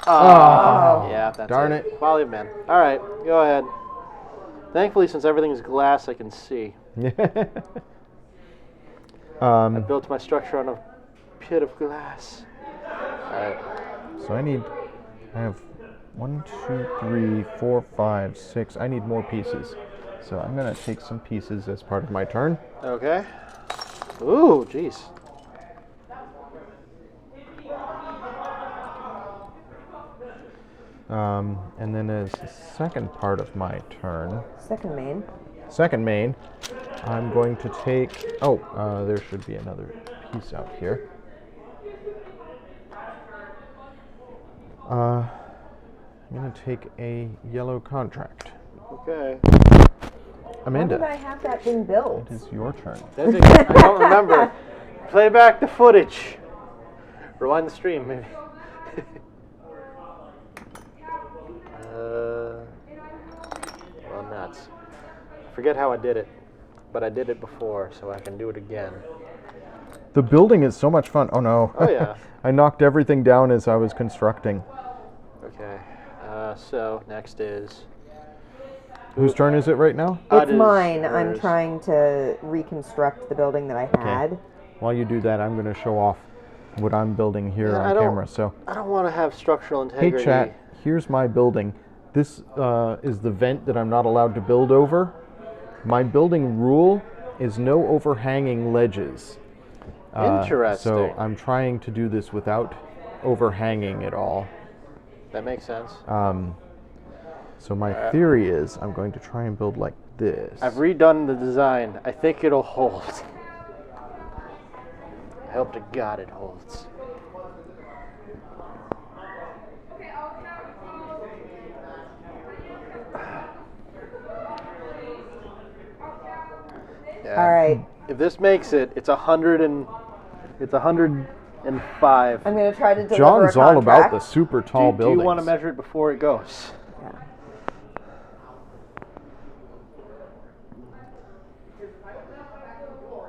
Oh. Yeah, that's Darn it. it. Folly of Man. All right, go ahead. Thankfully, since everything's glass, I can see. I built my structure on a pit of glass. All right. So I have 1, 2, 3, 4, 5, 6. I need more pieces. So I'm gonna take some pieces as part of my turn. Okay. Ooh, jeez. And then as the second part of my turn, second main. I'm going to take. There should be another piece out here. I'm going to take a yellow contract. Okay. How Amanda, did I have that thing built? it is your turn. I don't remember. Play back the footage. Rewind the stream, maybe. Well, nuts. I forget how I did it, but I did it before, so I can do it again. The building is so much fun. Oh no. Oh, yeah. I knocked everything down as I was constructing. Okay. So next is. Whose turn is it right now? It It's is mine. I'm hers. trying to reconstruct the building that I had. While you do that, I'm going to show off what I'm building here Yeah, I on don't- camera. So, I don't want to have structural hey integrity. chat, here's my building. This is the vent that I'm not allowed to build over. My building rule is no overhanging ledges. Interesting. So I'm trying to do this without overhanging at all. That makes sense. So my theory is I'm going to try and build like this. I've redone the design. I think it'll hold. I hope to God it holds. Yeah. All right. If this makes it, it's 105. I'm going to try to deliver John's a all about contract. the super tall Do buildings. you want to measure it before it goes? Yeah.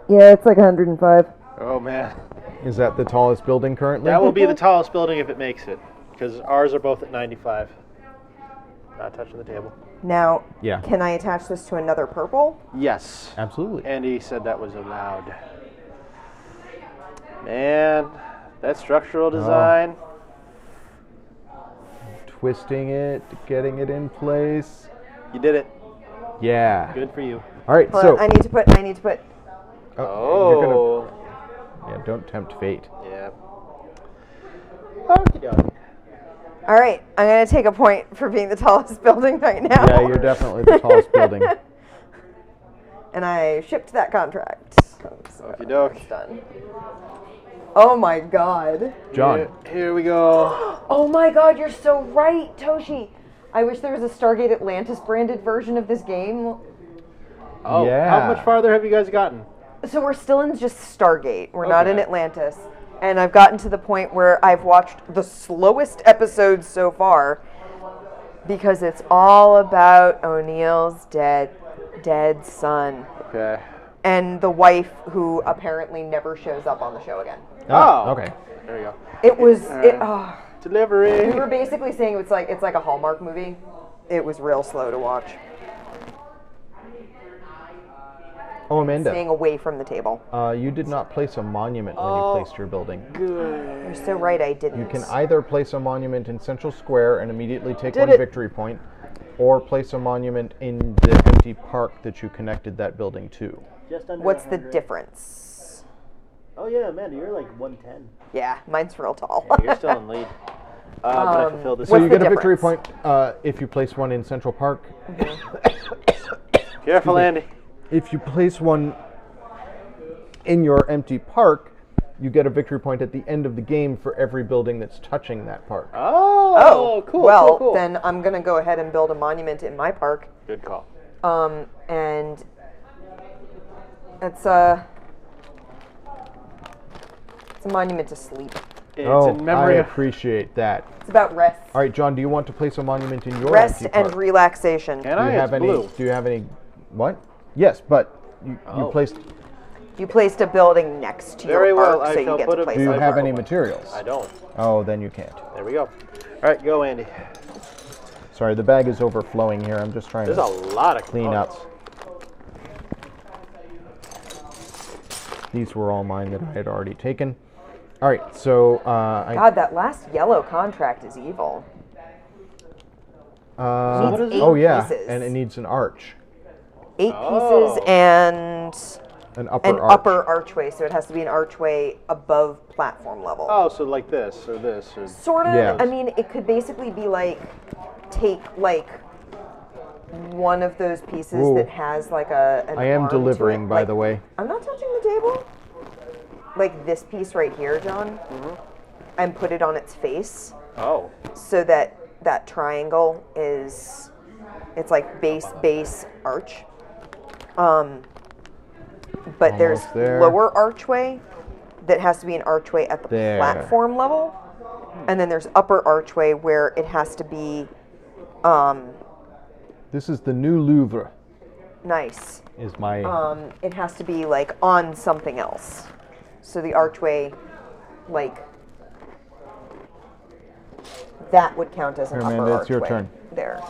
Yeah, it's like 105. Oh man. Is that the tallest building currently? That will be the tallest building if it makes it. because ours are both at 95. Not touching the table. Now, Yeah. can I attach this to another purple? Yes. Absolutely. Andy said that was allowed. Man, that structural design. Twisting it, getting it in place. You did it. Yeah. Good for you. All right, Hold so. on, I need to put. Oh. Yeah, don't tempt fate. Yeah. Okie dokie. All right, I'm gonna take a point for being the tallest building right now. Yeah, you're definitely the tallest building. And I shipped that contract. So Okie doke. it's done. Oh my god. John. Here we go. Oh my god, you're so right, Toshi. I wish there was a Stargate Atlantis branded version of this game. Oh, Yeah. how much farther have you guys gotten? So we're still in just Stargate. We're not in Okay. Atlantis. And I've gotten to the point where I've watched the slowest episodes so far because it's all about O'Neill's dead son. Okay. And the wife who apparently never shows up on the show again. Ah, Oh. okay. There you go. It was Delivery. we were basically saying it's like a Hallmark movie. It was real slow to watch. Oh, Amanda, Staying away from the table. you did not place a monument when you placed your building. Good. You're so right, I didn't. You can either place a monument in Central Square and immediately take Did one it. victory point, or place a monument in the empty park that you connected that building to. Just under What's the 100. difference? Oh yeah, Amanda, you're like 110. Yeah, mine's real tall. Yeah, you're still in lead. But I fulfilled this. So What's you the get a victory difference? point if you place one in Central Park. Careful, Andy. If you place one in your empty park, you get a victory point at the end of the game for every building that's touching that park. Oh, cool. Well, cool. then I'm gonna go ahead and build a monument in my park. Good call. And it's a monument to sleep. It's Oh, in memory I of. appreciate that. It's about rest, All right, John, do you want to place a monument in your rest empty and park? relaxation. Can Do I? you have It's any? blue. Do you have any? What? Yes, but you Oh. placed. You placed a building next to Very your well, park, I so you shall get put to a- place Do you a have park. any materials? I don't. Oh, then you can't. There we go. All right, go, Andy. Sorry, the bag is overflowing here. I'm just trying There's to a lot of clean up. components. These were all mine that I had already taken. All right, so God, that last yellow contract is evil. what is Needs it? 8 oh yeah, pieces. and it needs an arch, 8 Oh. pieces and an upper an arch. upper archway, so it has to be an archway above platform level. Oh, so like this or this or. Sort of. Yeah. I mean, it could basically be like take like one of those pieces Ooh. that has like an I am arm to delivering, it, by like- the way. I'm not touching the table. Like this piece right here, John, and put it on its face Oh. so that that triangle is it's like base arch. But there's Almost there. lower archway that has to be an archway at the There. platform level, and then there's upper archway where it has to be This is the new Louvre. nice. Is my It has to be like on something else. So the archway, like that would count as an Here, upper Amanda, archway. it's your turn. There.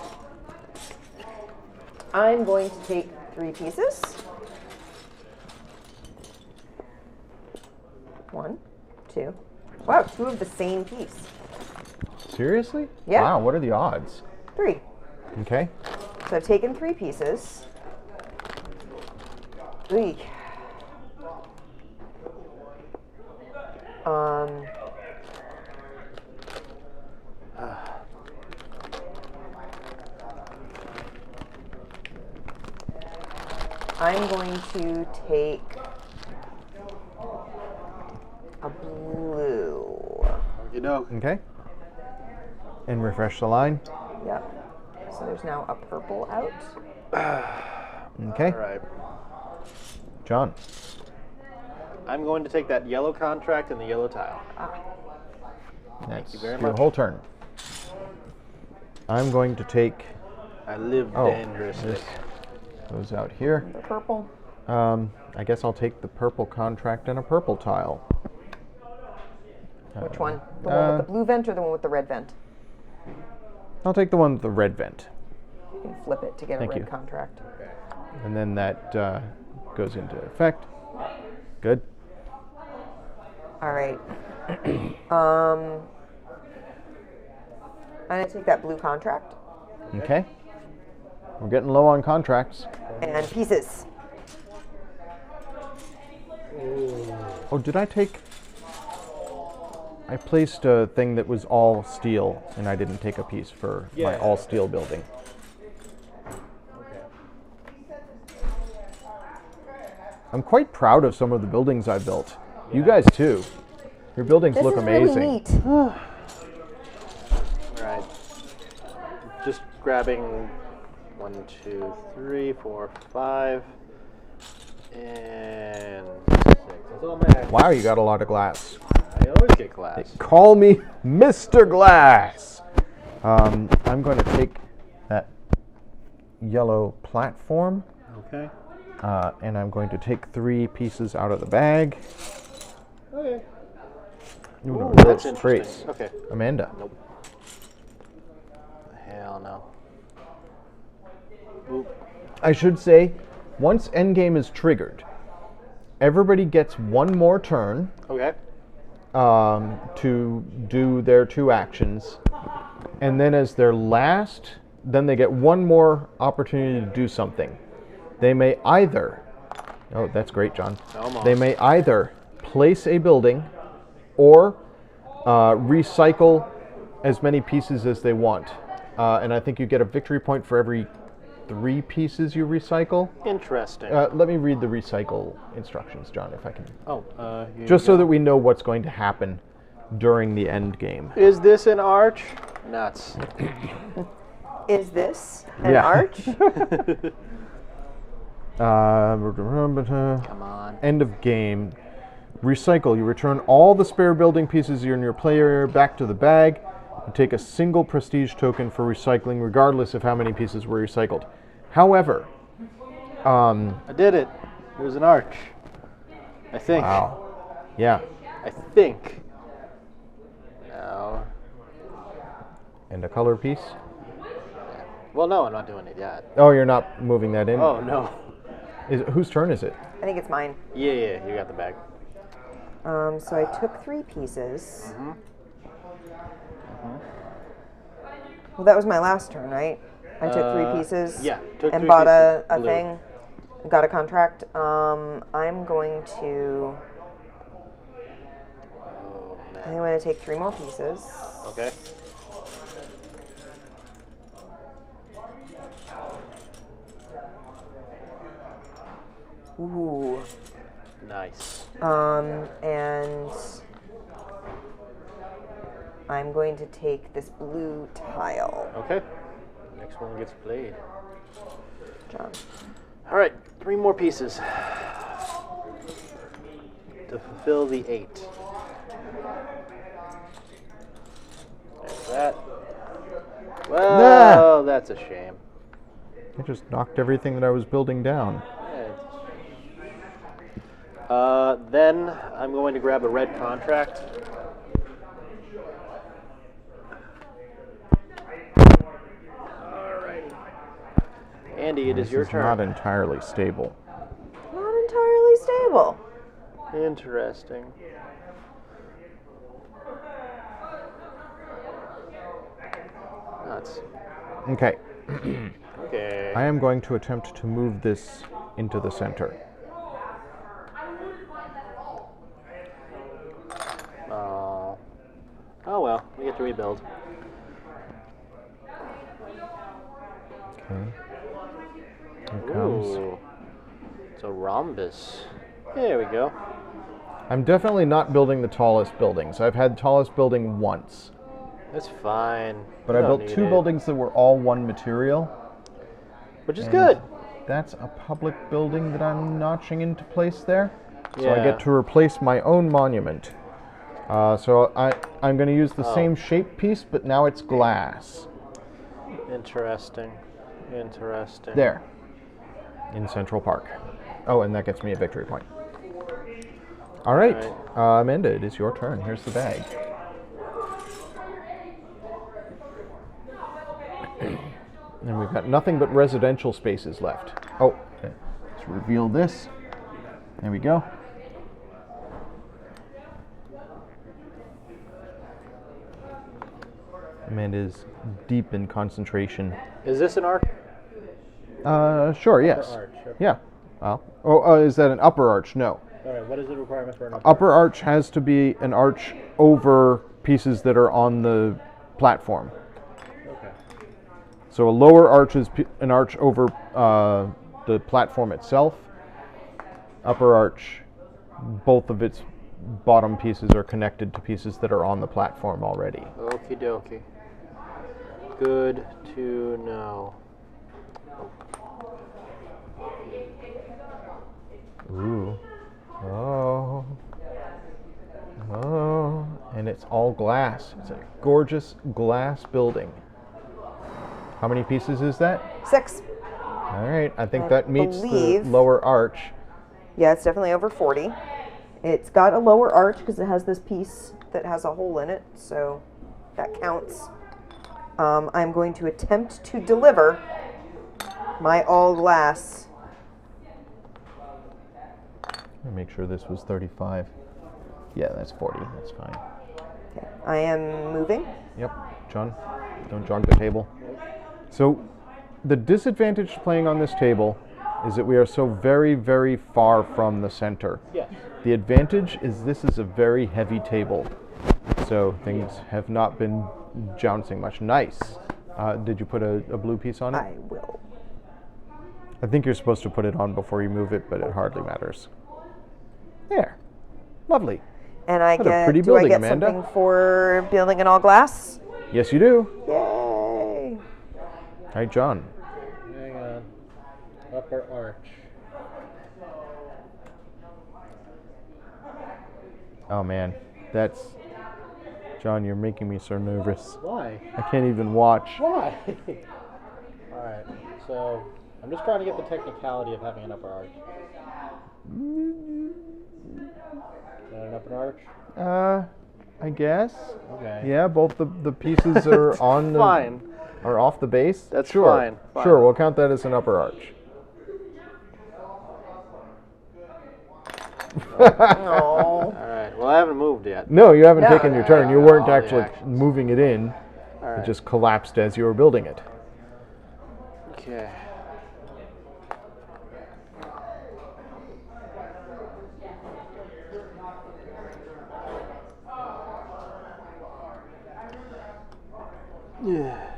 I'm going to take 3 pieces. 1, 2. Wow, 2 of the same piece. seriously? Yeah. Wow, what are the odds? 3. Okay. So I've taken 3 pieces. Eek. I'm going to take a blue. You know. Okay. And refresh the line. Yep. So there's now a purple out. Okay. All right. John. I'm going to take that yellow contract and the yellow tile. Nice. you very Your much. whole turn. I'm going to take I live Oh, dangerously. those out here. The purple. I guess I'll take the purple contract and a purple tile. Which one? The one with the blue vent or the one with the red vent? I'll take the one with the red vent. You can flip it to get Thank a red you. contract. And then that goes into effect. Good. All right. I'm gonna take that blue contract Okay. We're getting low on contracts. and pieces. Oh, did I take... I placed a thing that was all steel, and I didn't take a piece for my Yeah. all steel building. I'm quite proud of some of the buildings I built. You guys too. Your buildings This look is amazing. really neat. All right. Just grabbing 1, 2, 3, 4, 5, and 6. That's all my Wow, you got a lot of glass. I always get glass. Call me Mr. Glass. I'm going to take that yellow platform, Okay. and I'm going to take 3 pieces out of the bag. Okay. Ooh, no, That's that's Trace. interesting. Okay. Amanda. Nope. Hell no. Oop. I should say, once endgame is triggered, everybody gets one more turn Okay. to do their 2 actions, and then as their last, then they get one more opportunity to do something. They may either, oh, that's great, John. Almost. They may either place a building or recycle as many pieces as they want. And I think you get a victory point for every 3 pieces you recycle. Interesting. Let me read the recycle instructions, John, if I can. Here Just you so go. that we know what's going to happen during the end game. Is this an arch? Nuts. Is this an Yeah. arch? Come on. End of game. Recycle. You return all the spare building pieces in your player area back to the bag. You take a single prestige token for recycling, regardless of how many pieces were recycled. However, I did it. It was an arch. I think. wow. Yeah. I think. No. And a color piece. Well, no, I'm not doing it yet. Oh, you're not moving that in? Oh, no. Whose turn is it? I think it's mine. Yeah, you got the bag. So I took 3 pieces. Well, that was my last turn, right? I took 3 pieces. yeah, took and 3 bought pieces. a Blue. thing. Got a contract. I'm going to. Oh, I'm man. going to take 3 more pieces. Okay. Ooh. Nice. And I'm going to take this blue tile, Okay. Next one gets played. John. All right, 3 more pieces to fulfill the 8. There's that. Well, that's a shame. I just knocked everything that I was building down. Then I'm going to grab a red contract. All right. Andy, it is your This is not turn. entirely stable. Not entirely stable. Interesting. Nuts. Okay. Okay. I am going to attempt to move this into the center. Oh well, we get to rebuild. Okay. Here comes. Ooh. It's a rhombus. There we go. I'm definitely not building the tallest buildings. I've had tallest building once, That's fine. but We I don't built need 2 it. buildings that were all one material. Which is and good. That's a public building that I'm notching into place there. So I Yeah. get to replace my own monument. So I'm going to use the same shape piece, but now it's glass. Interesting. There. In Central Park. Oh, and that gets me a victory point. All right. Amanda, it is your turn. Here's the bag. got nothing but residential spaces left. Oh, let's reveal this. There we go. Amanda's deep in concentration. Is this an arc? Sure, yes. Arch. Okay. Yeah. Well, is that an upper arch? No. All right. What is the requirement for an Upper arch has to be an arch over pieces that are on the platform. Okay. So a lower arch is an arch over the platform itself. Upper arch, both of its bottom pieces are connected to pieces that are on the platform already. Okie dokie. Good to know. Ooh. Oh. Oh. And it's all glass. It's a gorgeous glass building. How many pieces is that? 6. All right. I think I that meets the believe- lower arch. Yeah, it's definitely over 40. It's got a lower arch because it has this piece that has a hole in it, so that counts. I'm going to attempt to deliver my all glass. Make sure this was 35. Yeah, that's 40. That's fine. Okay. I am moving. Yep. John, don't jog the table. So, the disadvantage to playing on this table is that we are so very, very far from the center. Yes. The advantage is this is a very heavy table, so things have not been jouncing much. Nice. Did you put a blue piece on it? I will. I think you're supposed to put it on before you move it, but it hardly matters. There. Lovely. And I What a get. pretty Do I building, get Amanda. something for building an all glass? Yes, you do. Yay! All right, John. Hang on. Upper arch. Oh man, that's John. You're making me so nervous. Why? I can't even watch. Why? All right. So I'm just trying to get the technicality of having an upper arch. Got an upper arch? I guess. Okay. Yeah, both the pieces are on the Fine. are off the base. That's sure. fine. Sure, we'll count that as an upper arch. Oh. All right. Well, I haven't moved yet. No, you haven't No, taken your turn. You weren't all the actually actions. moving it in. All right. It just collapsed as you were building it. Okay. Yeah.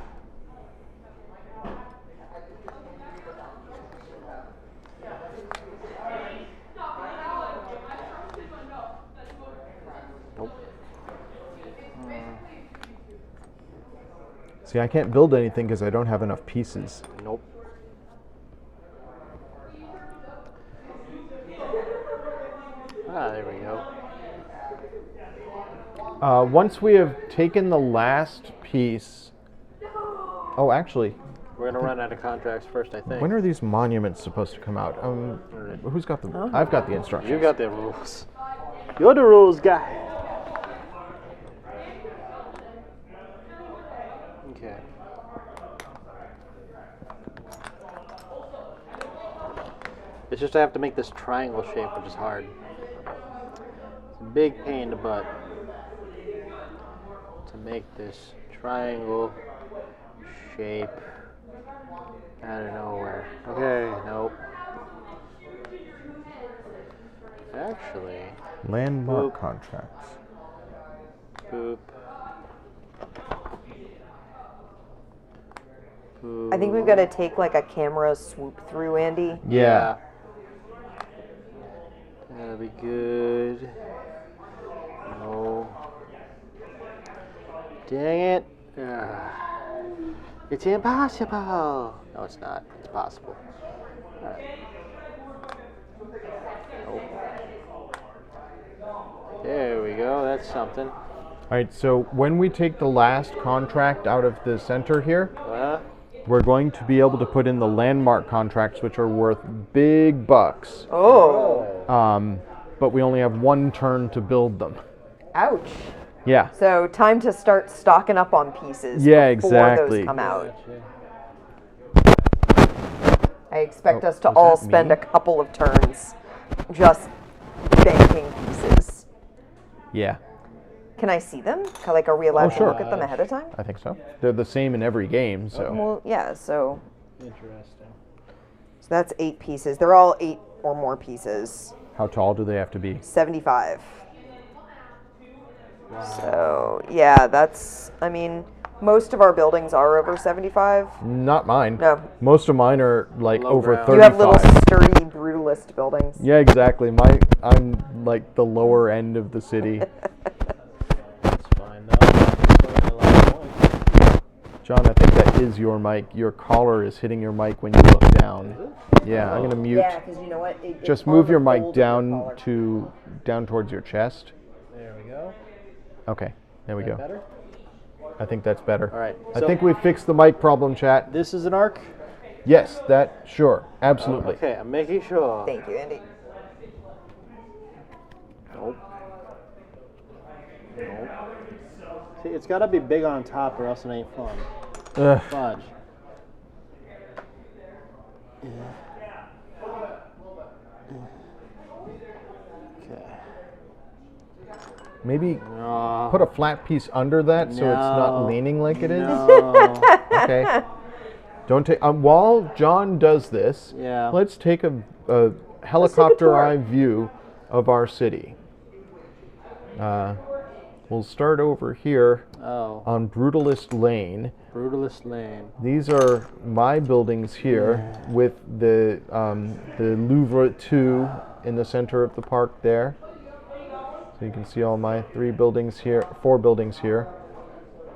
Nope. See, I can't build anything because I don't have enough pieces. Nope. Ah, there we go. Once we have taken the last piece. Oh, actually, We're gonna run out of contracts first, I think. when are these monuments supposed to come out? Who's got them? I've got the instructions. You got the rules. You're the rules guy. Okay. It's just I have to make this triangle shape, which is hard. It's a big pain in the butt to make this triangle shape out of nowhere. Okay, nope. Actually, Landmark Boop. contracts. boop. Boop. I think we've got to take like a camera swoop through, Andy. Yeah. That'll be good. No. Dang it. It's impossible. No, it's not. It's possible. Alright. Nope. There we go. That's something. All right, so when we take the last contract out of the center here, we're going to be able to put in the landmark contracts, which are worth big bucks. Oh. But we only have one turn to build them. Ouch. Yeah. So time to start stocking up on pieces Yeah, before exactly. those come out. I expect Oh, us to was all that spend me? a couple of turns just banking pieces. Yeah, Can I see them? Like, are we allowed to sure. look at them ahead of time? I think so. They're the same in every game, so. Well, yeah, so Interesting. that's 8 pieces. They're all 8 or more pieces. How tall do they have to be? 75. So, yeah, that's, I mean, most of our buildings are over 75. Not mine. No. Most of mine are like Low over ground. 35. You have little sturdy brutalist buildings. Yeah, exactly. I'm like the lower end of the city. That's fine though. Still got a lot of points. John, I think that is your mic. Your collar is hitting your mic when you look down. Yeah, I'm gonna mute. Yeah, because you know what? Just move your mic down down towards your chest. There we go. Okay, there we Is that go. better? I think that's better. All right. I so think we fixed the mic problem, chat. this is an arc. Yes, sure, absolutely. Okay, I'm making sure. Thank you, Andy. Nope. Nope. See, it's got to be big on top, or else it ain't fun. Ugh. Fudge. Okay. Maybe No. put a flat piece under that so it's not No. leaning like it is. No. Okay. Don't take. While John does this, Yeah. let's take a helicopter eye view of our city. We'll start over here Oh. on Brutalist Lane. Brutalist Lane. These are my buildings here with the Louvre 2 in the center of the park there. So you can see all my 4 buildings here.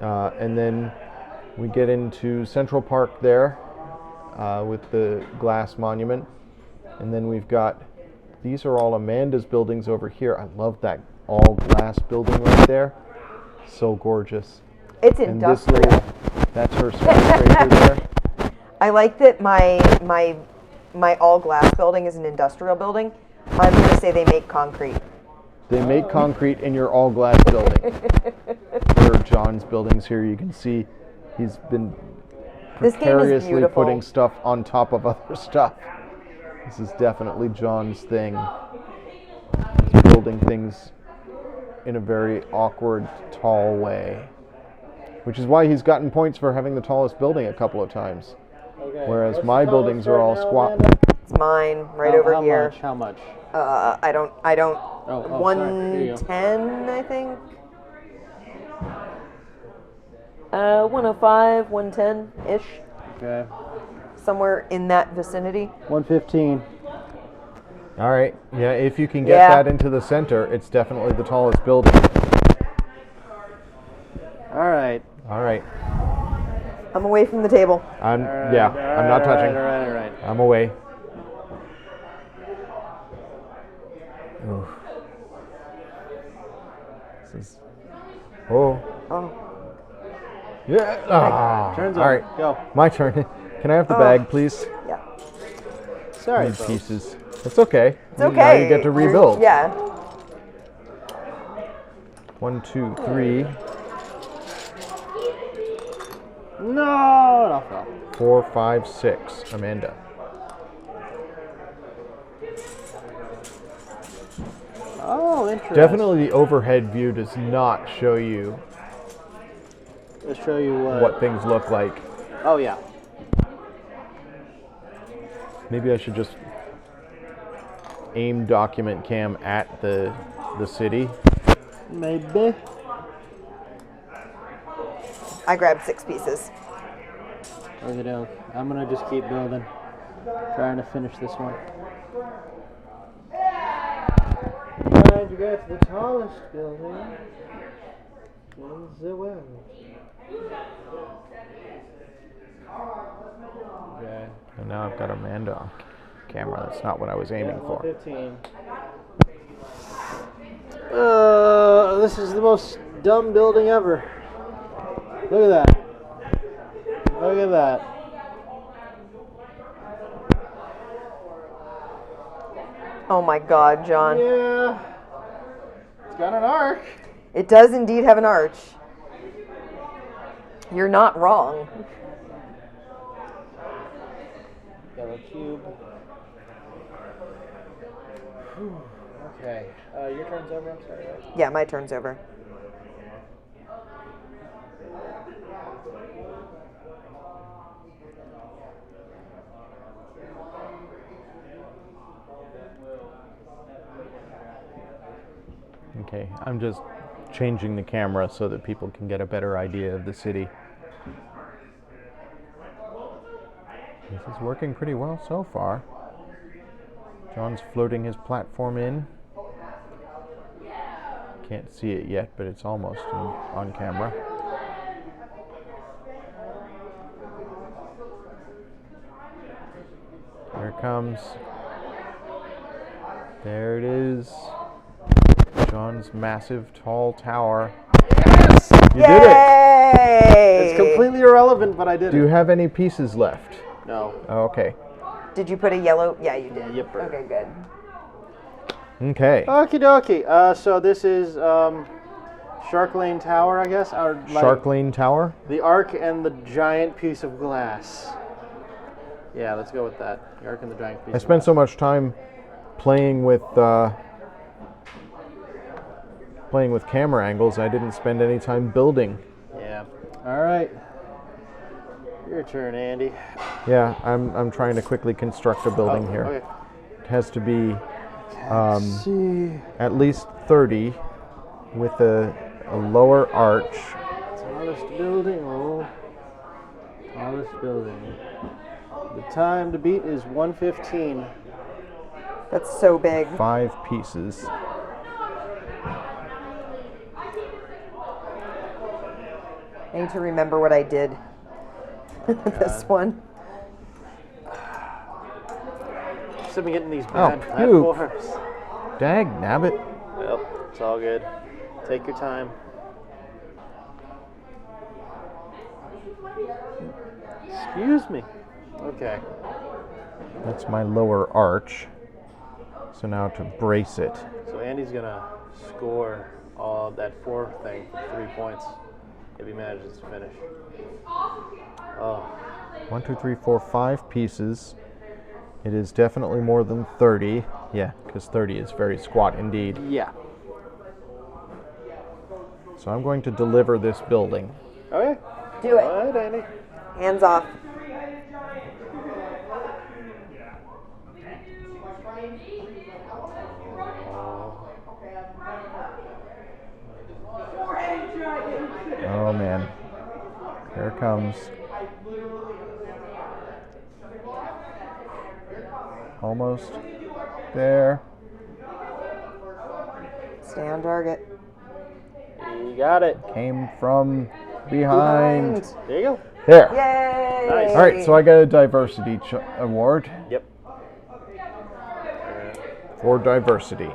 And then we get into Central Park there with the glass monument. And then we've got, these are all Amanda's buildings over here. I love that all glass building right there. So gorgeous. It's And this industrial. that's her skyscraper there. I like that my all glass building is an industrial building. I'm going to say they make concrete. They make concrete in your all glass building. Here are John's buildings here. You can see he's been This game is precariously beautiful. putting stuff on top of other stuff. This is definitely John's thing. He's building things in a very awkward, tall way. Which is why he's gotten points for having the tallest building a couple of times. Okay. Whereas what's my the buildings tallest are all right now, squat. Amanda? It's mine right over How here. much? How much? I don't. Oh, sorry. Here you go. 110, I think. 105, 110 ish, Okay. somewhere in that vicinity. 115. All right. Yeah, if you can get Yeah. that into the center, it's definitely the tallest building. All right. All right. I'm away from the table. I'm All right, yeah. all I'm not right, touching. All right. All right. I'm away. Oof. This is. Oh. Oh, Yeah. Ah. Turns All on. right. Go. My turn. Can I have the Oh. bag, please? yeah. Sorry, Need folks. pieces. It's okay. It's okay. Now you get to rebuild. Yeah. 1, 2, 3, No, 4, 5, 6. Amanda. Oh, interesting. Definitely the overhead view does not show you Let's show you what things look like. Oh, yeah. Maybe I should just aim document cam at the city. Maybe. I grabbed 6 pieces. Okay, doke. I'm gonna just keep building. Trying to finish this one. Trying to get to the tallest building in the world. Okay. And now I've got Amanda on camera. That's not what I was aiming for. 15. This is the most dumb building ever. Look at that. Look at that. Oh my God, John. Yeah. It's got an arc. It does indeed have an arch. You're not wrong. Yellow cube. Whew. Okay. Your turn's over, I'm sorry, right? Yeah, my turn's over. Okay, I'm just changing the camera so that people can get a better idea of the city. This is working pretty well so far. John's floating his platform in. Can't see it yet, but it's almost on camera. Here it comes. There it is. John's massive, tall tower. Yes! You did it! It's completely irrelevant, but I did Do you it. have any pieces left? No. Oh, okay. Did you put a yellow? Yeah, you did. Yipper. Okay, good. Okay. Okie dokie. So this is Shark Lane Tower, I guess. Or like Shark Lane Tower. the Ark and the giant piece of glass. Yeah, let's go with that. The Ark and the giant piece I of spent glass. so much time playing with camera angles, I didn't spend any time building. Yeah. All right. Your turn, Andy. Yeah, I'm trying to quickly construct a building here. Okay. It has to be See. at least 30 with a lower arch. Tallest building. Oh. Tallest building. The time to beat is 1:15. That's so big. 5 pieces. I need to remember what I did. This one. Just been getting these bad poop. platforms. Dag nabbit. Well, it's all good. Take your time. Excuse me. Okay. That's my lower arch. So now to brace it. So Andy's gonna score all that 4 thing for 3 points if he manages to finish. Oh, 1, 2, 3, 4, 5 pieces. It is definitely more than 30. Yeah, because 30 is very squat indeed. yeah. So I'm going to deliver this building. Okay. Do it. All right, Andy. Hands off. Oh man. Here it comes. Almost there. Stay on target. You got it. Came from behind. There you go. There. Yay! Nice. All right, so I got a diversity award Yep. for diversity.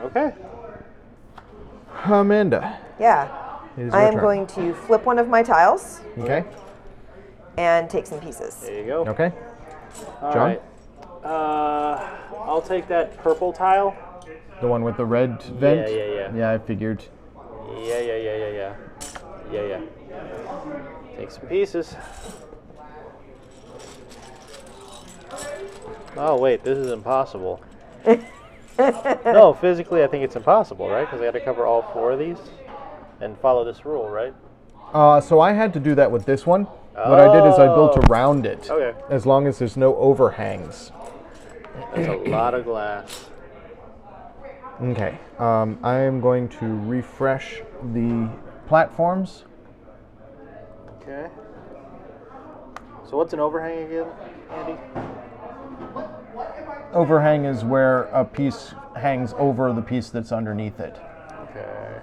Okay. Amanda. Yeah. It is I your am turn. going to flip one of my tiles Okay. and take some pieces. There you go. Okay. All John? right. I'll take that purple tile. The one with the red vent? yeah. Yeah, I figured. Yeah. Take some pieces. Oh wait, this is impossible. No, physically I think it's impossible, right? Because I got to cover all 4 of these and follow this rule, right? So I had to do that with this one. What I did is I built around it. Okay. As long as there's no overhangs. That's a lot of glass. Okay. I am going to refresh the platforms. Okay. So what's an overhang again, Andy? Overhang is where a piece hangs over the piece that's underneath it. Okay.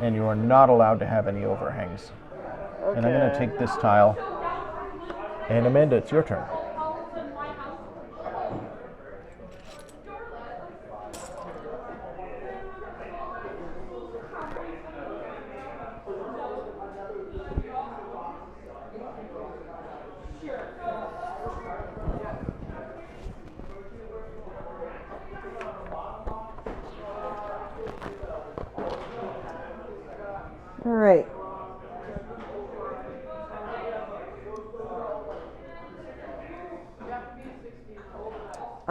And you are not allowed to have any overhangs. Okay. And I'm going to take this tile. And Amanda, it's your turn. All right.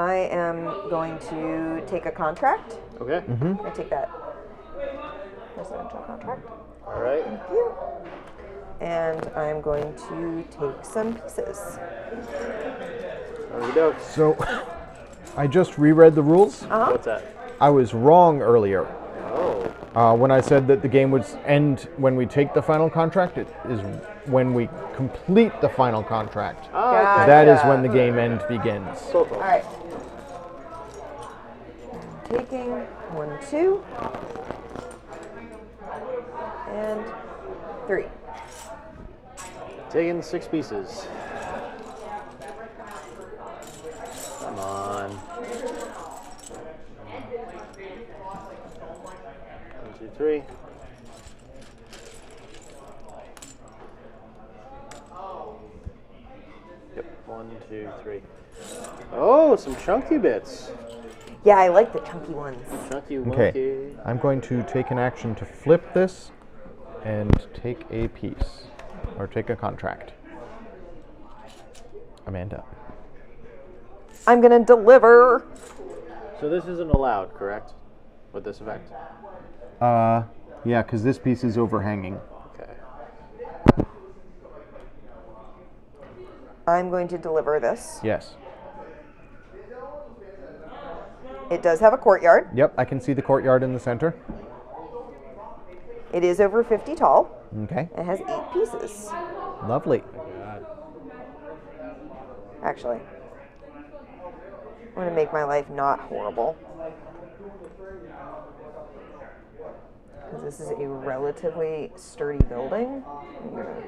I am going to take a contract. Okay. I'm going to take that residential contract. All right. Thank you. And I'm going to take some pieces. There we go. So, I just reread the rules. What's that? I was wrong earlier. Oh. When I said that the game would end when we take the final contract, it is when we complete the final contract. Ah, That is when the game end begins. cool. All right. I'm taking 1, 2, and 3. Taking 6 pieces. Come on. 1, 2, 3. Yep. 1, 2, 3. Oh, some chunky bits. Yeah, I like the chunky ones. Chunky, Okay, wonky. I'm going to take an action to flip this and take a piece, or take a contract. Amanda. I'm going to deliver. So this isn't allowed, correct? With this effect? Yeah, because this piece is overhanging. Okay. I'm going to deliver this. Yes. It does have a courtyard. Yep, I can see the courtyard in the center. It is over 50 tall. Okay, It has 8 pieces. lovely. God. Actually, I'm going to make my life not horrible. Because this is a relatively sturdy building. I'm going to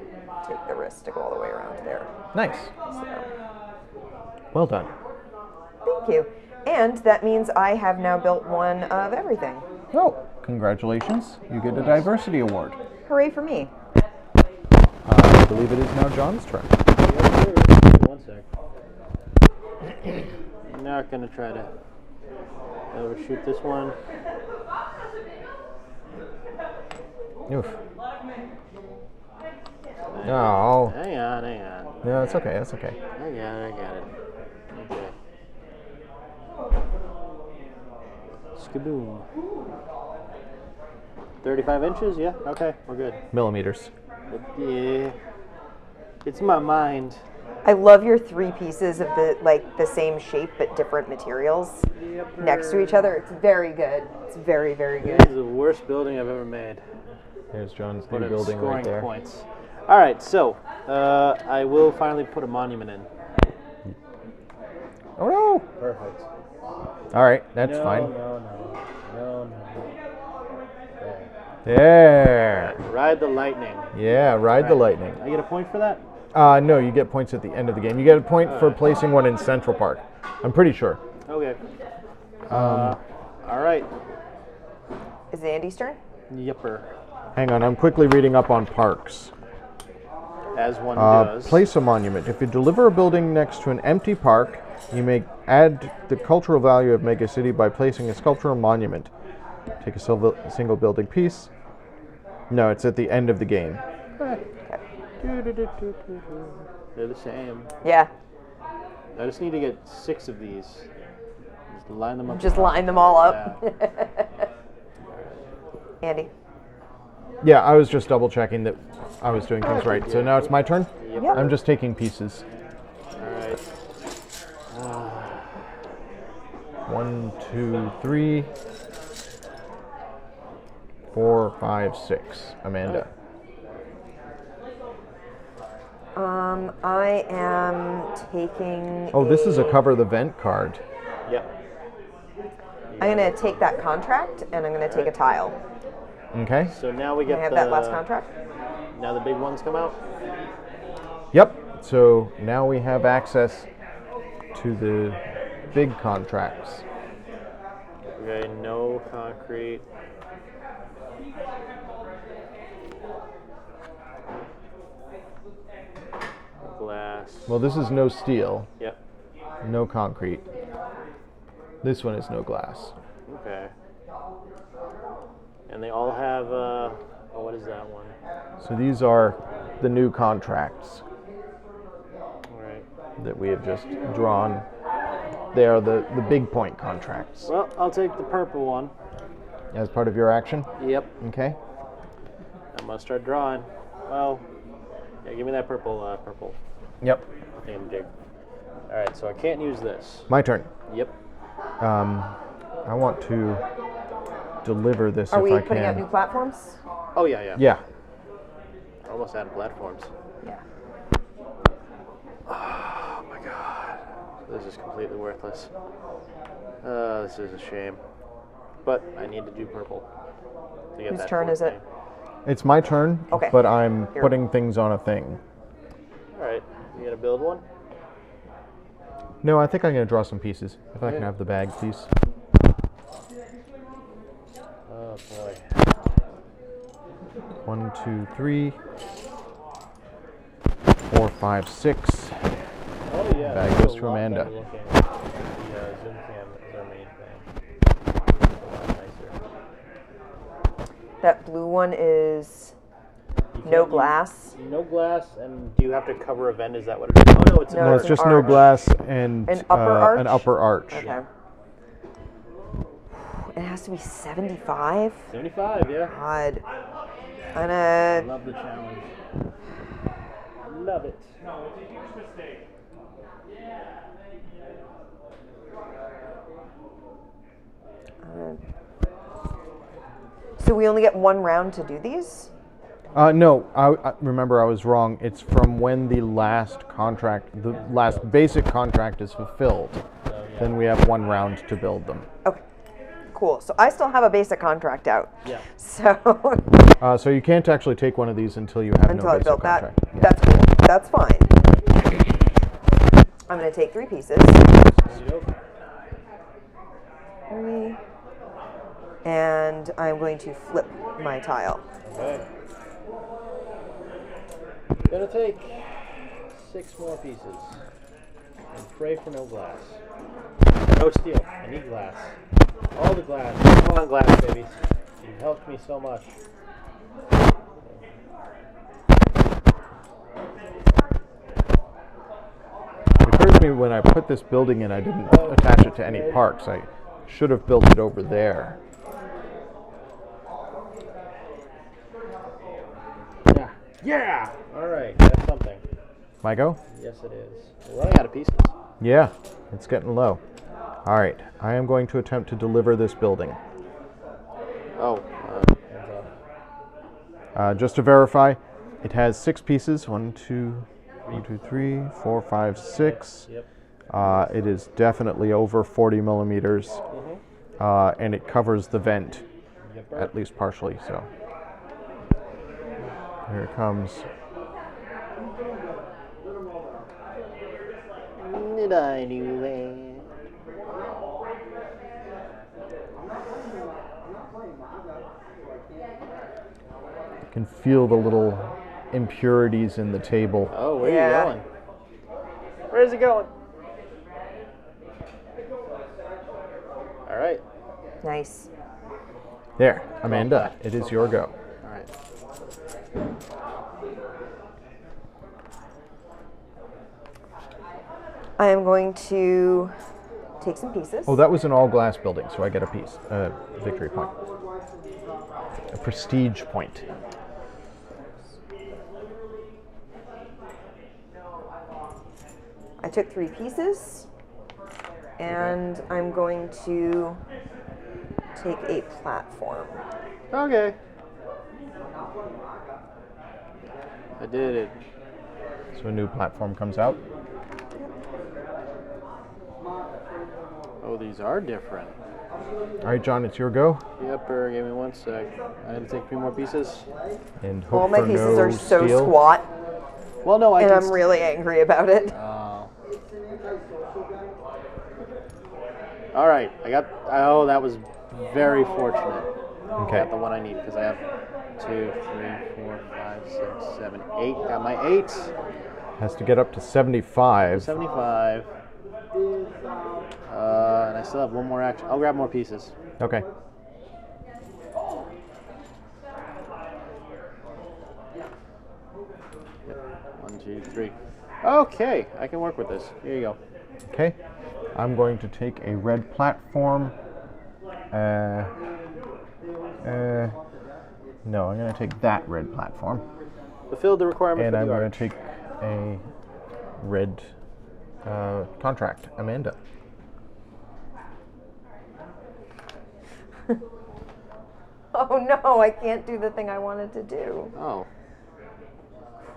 take the risk to go all the way around there. Nice. So, Well done. thank you. And that means I have now built one of everything. Oh, congratulations. You get a diversity award. Hooray for me. I believe it is now John's turn. One sec. I'm not gonna try to overshoot this one. Oof. Oh. Hang on. No, it's okay, that's okay. I got it. Okay. Skaboom. 35 inches? Yeah, okay, we're good. Millimeters. Yeah. It's my mind. I love your 3 pieces of the same shape but different materials next to each other. It's very good. It's very, very good. This is the worst building I've ever made. There's John's But new it's building scoring right there. points. All right, so I will finally put a monument in. Oh no! Perfect. All right, that's No, fine. no. There. There. Ride the lightning. Yeah, ride the lightning. I get a point for that? No, you get points at the end of the game. You get a point for placing one in Central Park. I'm pretty sure. Okay. All right. Is it Andy's turn? Yipper. Hang on, I'm quickly reading up on parks. As one does. Place a monument. If you deliver a building next to an empty park, you may add the cultural value of Megacity by placing a sculptural monument. Take a single building piece. No, it's at the end of the game. They're the same. Yeah. I just need to get 6 of these. Just line them up. Just line them all up. Andy. Yeah, I was just double checking that I was doing things right. So now it's my turn? Yep. Yep. I'm just taking pieces. Alright. 1, 2, 3, 4, 5, 6. Amanda. I am taking. Oh, this is a cover the vent card. Yep. I'm going to take that contract and I'm going to take a tile. Okay. So now we Can get I have the, that last contract? Now the big ones come out. Yep. So now we have access to the big contracts. Okay, no concrete. Glass. Well, this is no steel, Yep. no concrete. This one is no glass. Okay. And they all have, what is that one? So these are the new contracts All right. that we have just drawn They are the big point contracts. Well, I'll take the purple one. As part of your action? Yep. Okay. I'm gonna start drawing. Well, yeah, give me that purple. Yep. Jig. All right, so I can't use this. My turn. Yep. I want to deliver this Are if we I putting can. out new platforms? Oh yeah. Yeah. Almost out of platforms. Yeah. Oh my god. This is completely worthless. This is a shame. But I need to do purple. To get Whose that turn fourth is it? thing. It's my turn, Okay. but I'm Here. putting things on a thing. Alright, you gonna build one? No, I think I'm going to draw some pieces. If I can have the bag, please. Oh boy. 1, 2, 3, 4, 5, 6. Oh yeah. Bag that's goes a to lot Amanda. better looking. The zoom cam is our main thing. A lot nicer. That blue one is You no can't use- glass. No glass, and do you have to cover a vent? Is that what it is? Oh no, it's No, No, an it's an just no arch. glass and An upper arch? an upper arch. Okay. It has to be 75? 75, yeah. God. I I'm gonna... love the challenge. Love it. So we only get one round to do these? No, I remember I was wrong. It's from when the last basic contract is fulfilled. Then we have one round to build them. Okay. Cool. So I still have a basic contract out. Yeah. So So you can't actually take one of these until you have until no I basic built that, contract. Yeah. that's cool. That's fine. I'm going to take 3 pieces. 3. And I'm going to flip my tile. Okay. Gonna take 6 more pieces and pray for no glass. No steel. I need glass. All the glass. Come on, glass, baby. You've helped me so much. It occurs to me when I put this building in, I didn't attach it to any parks. I should have built it over there. Yeah. Yeah! Alright, that's something. My go? Yes, it is. We're running out of pieces. Yeah, it's getting low. All right, I am going to attempt to deliver this building. Oh, Just to verify, it has 6 pieces. 1, 2, 3, 4, 5, 6. Yep. It is definitely over 40 millimeters, and it covers the vent, at least partially. So here it comes. Did I do that? You can feel the little impurities in the table. Oh, where Yeah. are you going? Where's it going? All right. Nice. There, Amanda, it is your go. All right. I am going to take some pieces. Oh, that was an all-glass building, so I get a piece, a victory point, a prestige point. I took 3 pieces, and I'm going to take a platform. Okay. I did it. So a new platform comes out. Oh, these are different. All right, John, it's your go. Yepper, give me 1 sec. I had to take 3 more pieces. And hope All my for pieces no are so steal. squat, Well, no, I and can. I'm really angry about it. All right, I got. Oh, that was very fortunate. I Okay. got the one I need because I have 2, 3, 4, 5, 6, 7, 8. Got my 8. Has to get up to 75. 75. And I still have 1 more action. I'll grab more pieces. Okay. Yep. 1, 2, 3. Okay, I can work with this. Here you go. Okay. I'm going to take a red platform. No, I'm going to take that red platform. Fulfilled the requirement And for I'm the going art. to take a red contract, Amanda. Oh no, I can't do the thing I wanted to do. Oh.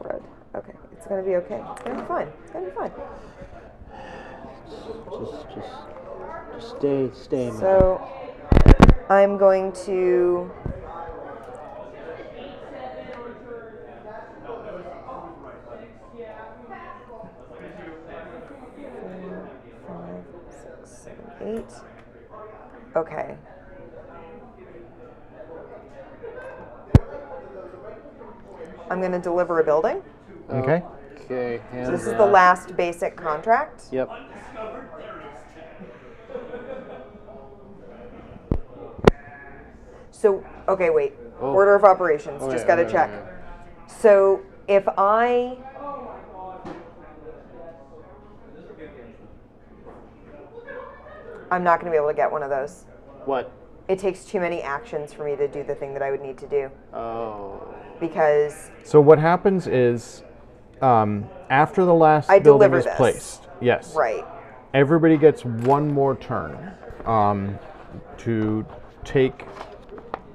Crud. Okay, it's gonna be okay. It's gonna be fine. It's gonna be fine. Just stay in there. So, I'm going to... Eight. Okay. I'm going to deliver a building. Okay. Okay. So this is the last basic contract. Yep. So, okay, wait. Oh. Order of operations. Okay, Just got to okay, check. okay. So, if I... I'm not going to be able to get one of those. What? It takes too many actions for me to do the thing that I would need to do. Oh. Because So what happens is, after the last I building deliver is this. placed, yes, right. everybody gets one more turn to take To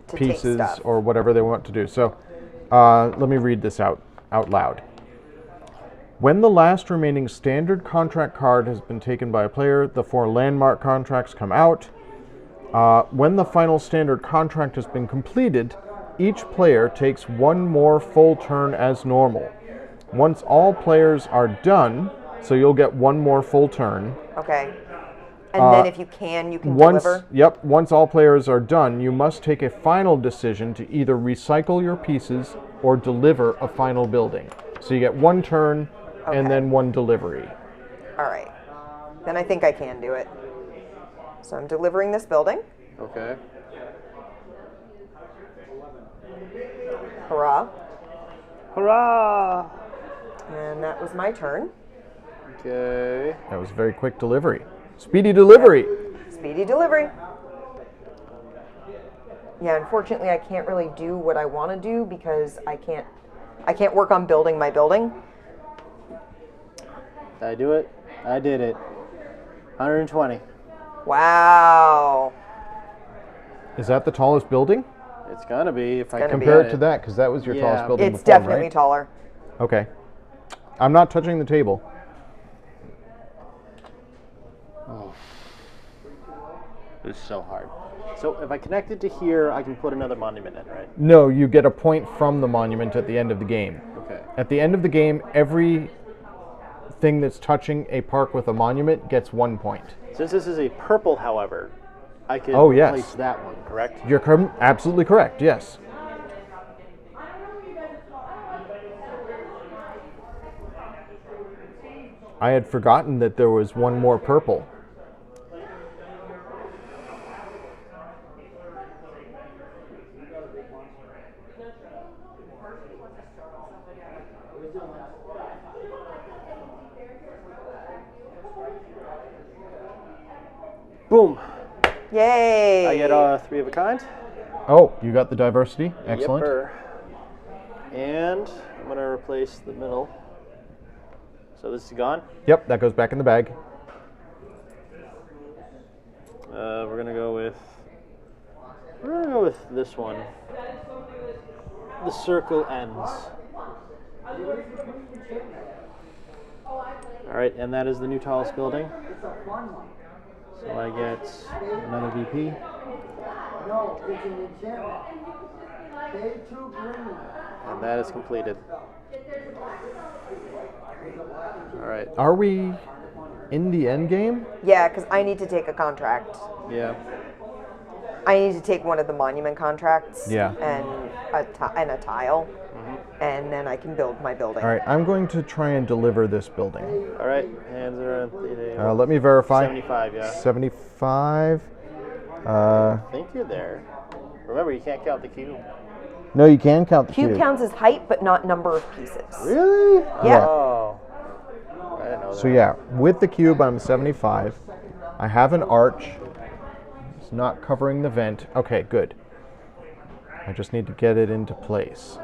take pieces stuff. or whatever they want to do. So let me read this out loud. When the last remaining standard contract card has been taken by a player, the 4 landmark contracts come out. When the final standard contract has been completed, each player takes one more full turn as normal. Once all players are done, so you'll get one more full turn. Okay. And then if you can deliver? Yep, once all players are done, you must take a final decision to either recycle your pieces or deliver a final building. So you get one turn and Okay. then one delivery. All right. Then I think I can do it. So I'm delivering this building. Okay. Hurrah. Hurrah! And that was my turn. Okay. That was very quick delivery. Speedy delivery. Speedy delivery. Yeah, unfortunately I can't really do what I want to do because I can't work on building my building. Did I do it? I did it. 120. Wow. Is that the tallest building? It's gonna be if I gonna can be. Compare get it to that, because that was your Yeah. tallest building It's before, definitely right? taller. Okay. I'm not touching the table. Oh. This is so hard. So if I connect it to here, I can put another monument in, right? No, you get a point from the monument at the end of the game. Okay. At the end of the game, every thing that's touching a park with a monument gets 1 point. Since this is a purple, however, I can Oh, yes. replace that one, correct? You're absolutely correct, yes. I had forgotten that there was one more purple. Boom. Yay. I get 3 of a kind. Oh, you got the diversity. Excellent. Yepper. And I'm going to replace the middle. So this is gone. Yep, that goes back in the bag. We're going to go with this one. The circle ends. All right, and that is the new tallest building. So I get another VP. No, it's an enchantment. Pay 2 green. And that is completed. All right. Are we in the end game? Yeah, because I need to take a contract. Yeah. I need to take one of the monument contracts. Yeah. And a tile. And then I can build my building. All right, I'm going to try and deliver this building. All right. Hands are Let me verify. 75, yeah. 75. I think you're there. Remember, you can't count the cube. No, you can count the Cube cube. counts as height, but not number of pieces. Really? Yeah. Oh. I didn't know that. So yeah, with the cube, I'm 75. I have an arch. It's not covering the vent. Okay, good. I just need to get it into place.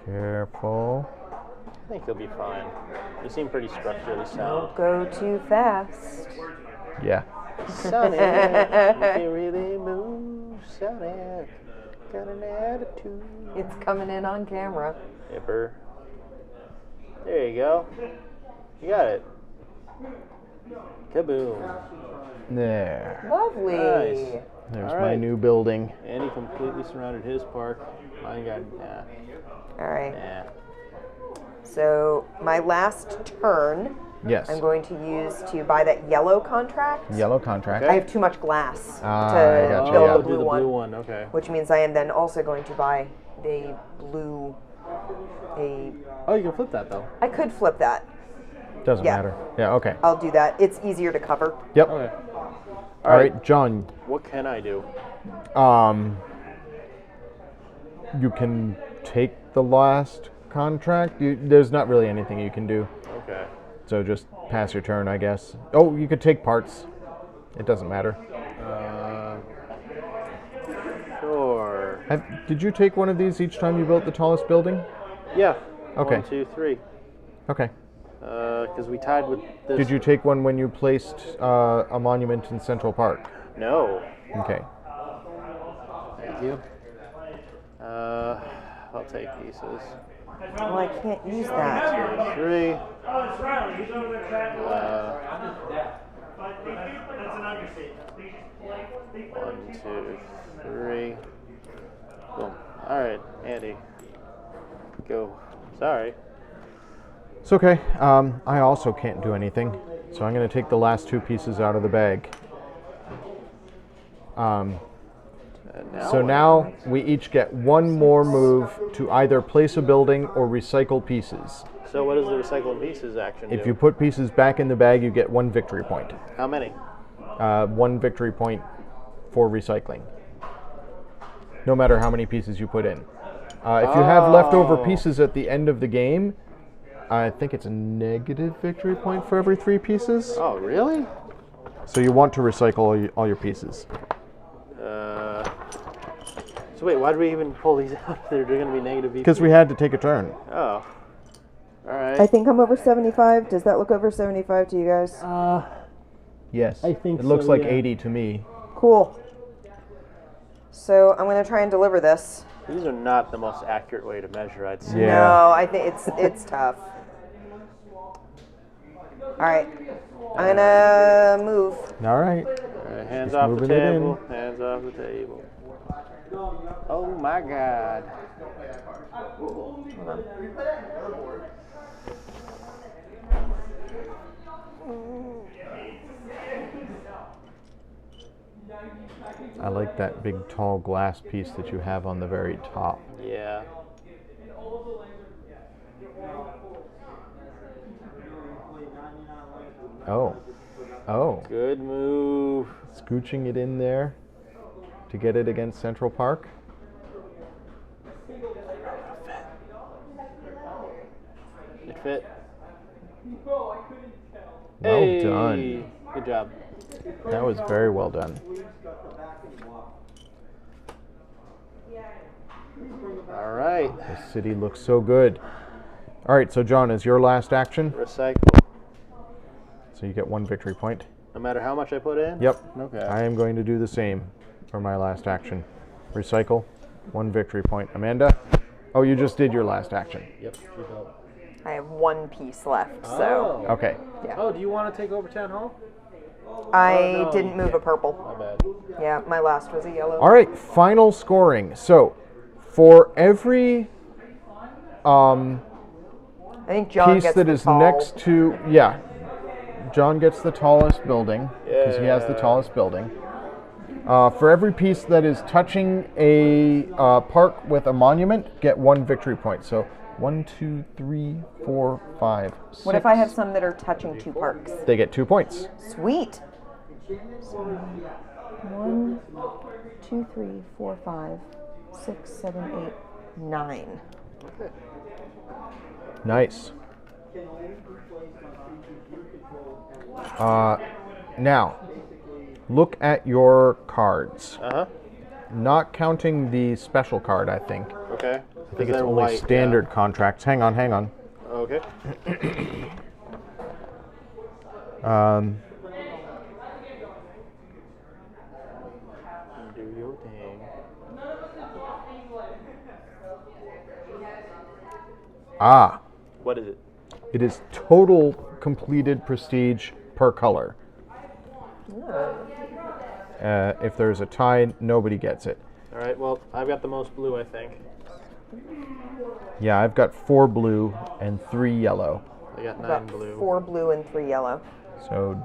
Careful. I think he'll be fine. You seem pretty structurally sound. Don't go too fast. Yeah. Sonny, you can really move. Sonny, got an attitude. It's coming in on camera. Hipper. There you go. You got it. Kaboom. There. Lovely. Nice. There's All my right. new building. And he completely surrounded his park. Mine got, All right. yeah. So my last turn, Yes. I'm going to use to buy that yellow contract. Yellow contract. I have too much glass Ah, to I gotcha, build yeah. the do blue the one, blue one, okay. which means I am then also going to buy the blue. Oh, you can flip that though. I could flip that. Doesn't Yeah. matter. Yeah, okay. I'll do that. It's easier to cover. Yep. Okay. All right, John. What can I do? You can take the last contract. There's not really anything you can do. Okay. So just pass your turn, I guess. Oh, you could take parts. It doesn't matter. Sure. Did you take one of these each time you built the tallest building? Yeah. Okay. 1, 2, 3. Okay. Because we tied with this. Did you take one when you placed a monument in Central Park? No. Okay. Thank you. I'll take pieces. Well, I can't use that. 2, 3. One, 2, 3. Boom. All right, Andy. Go. Sorry. It's okay. I also can't do anything, so I'm going to take the last two pieces out of the bag. So now we each get one more move to either place a building or recycle pieces. So what does the recycle pieces action do? If you put pieces back in the bag, you get one victory point. How many? One victory point for recycling, no matter how many pieces you put in. If you have leftover pieces at the end of the game, I think it's a negative victory point for every 3 pieces. Oh, really? So you want to recycle all your pieces. So wait, why did we even pull these out? They're going to be negative Because we had to take a turn. Oh. All right. I think I'm over 75. Does that look over 75 to you guys? Yes. I think it looks so, like yeah. 80 to me. Cool. So I'm going to try and deliver this. These are not the most accurate way to measure, I'd say. Yeah. No, I think it's tough. All right. I'm going to move. All right. Hands Just off the moving it in. table. Hands off the table. Oh my God. I like that big tall glass piece that you have on the very top. Yeah. Oh. Oh. Good move. Scooching it in there to get it against Central Park. It fit. Well Hey. done. Good job. That was very well done. All right. The city looks so good. All right, so John, is your last action? Recycle. So you get one victory point. No matter how much I put in? Yep. Okay. I am going to do the same for my last action. Recycle, one victory point. Amanda? Oh, you just did your last action. Yep. Keep up. I have one piece left, so Okay. yeah. Oh, do you want to take over Town Hall? I no, didn't move a purple. My bad. Yeah, my last was a yellow. All right, final scoring. So for every I think John piece gets that the is tall. next to, yeah, John gets the tallest building because he has the Yeah. tallest building. For every piece that is touching a park with a monument, get one victory point. So 1, 2, 3, 4, 5, 6. What if I have some that are touching 2 parks? They get 2 points. Sweet. 1, 2, 3, 4, 5. 6, 7, 8, 9. Okay. Nice. Now, look at your cards. Uh-huh. Not counting the special card, I think. Okay. I think it's only standard contracts. Hang on. Okay. Do your thing. What is it? It is total completed prestige per color. If there's a tie, nobody gets it. All right. Well, I've got the most blue, I think. Yeah, I've got 4 blue and 3 yellow. I got 9 Got blue. 4 blue and 3 yellow. So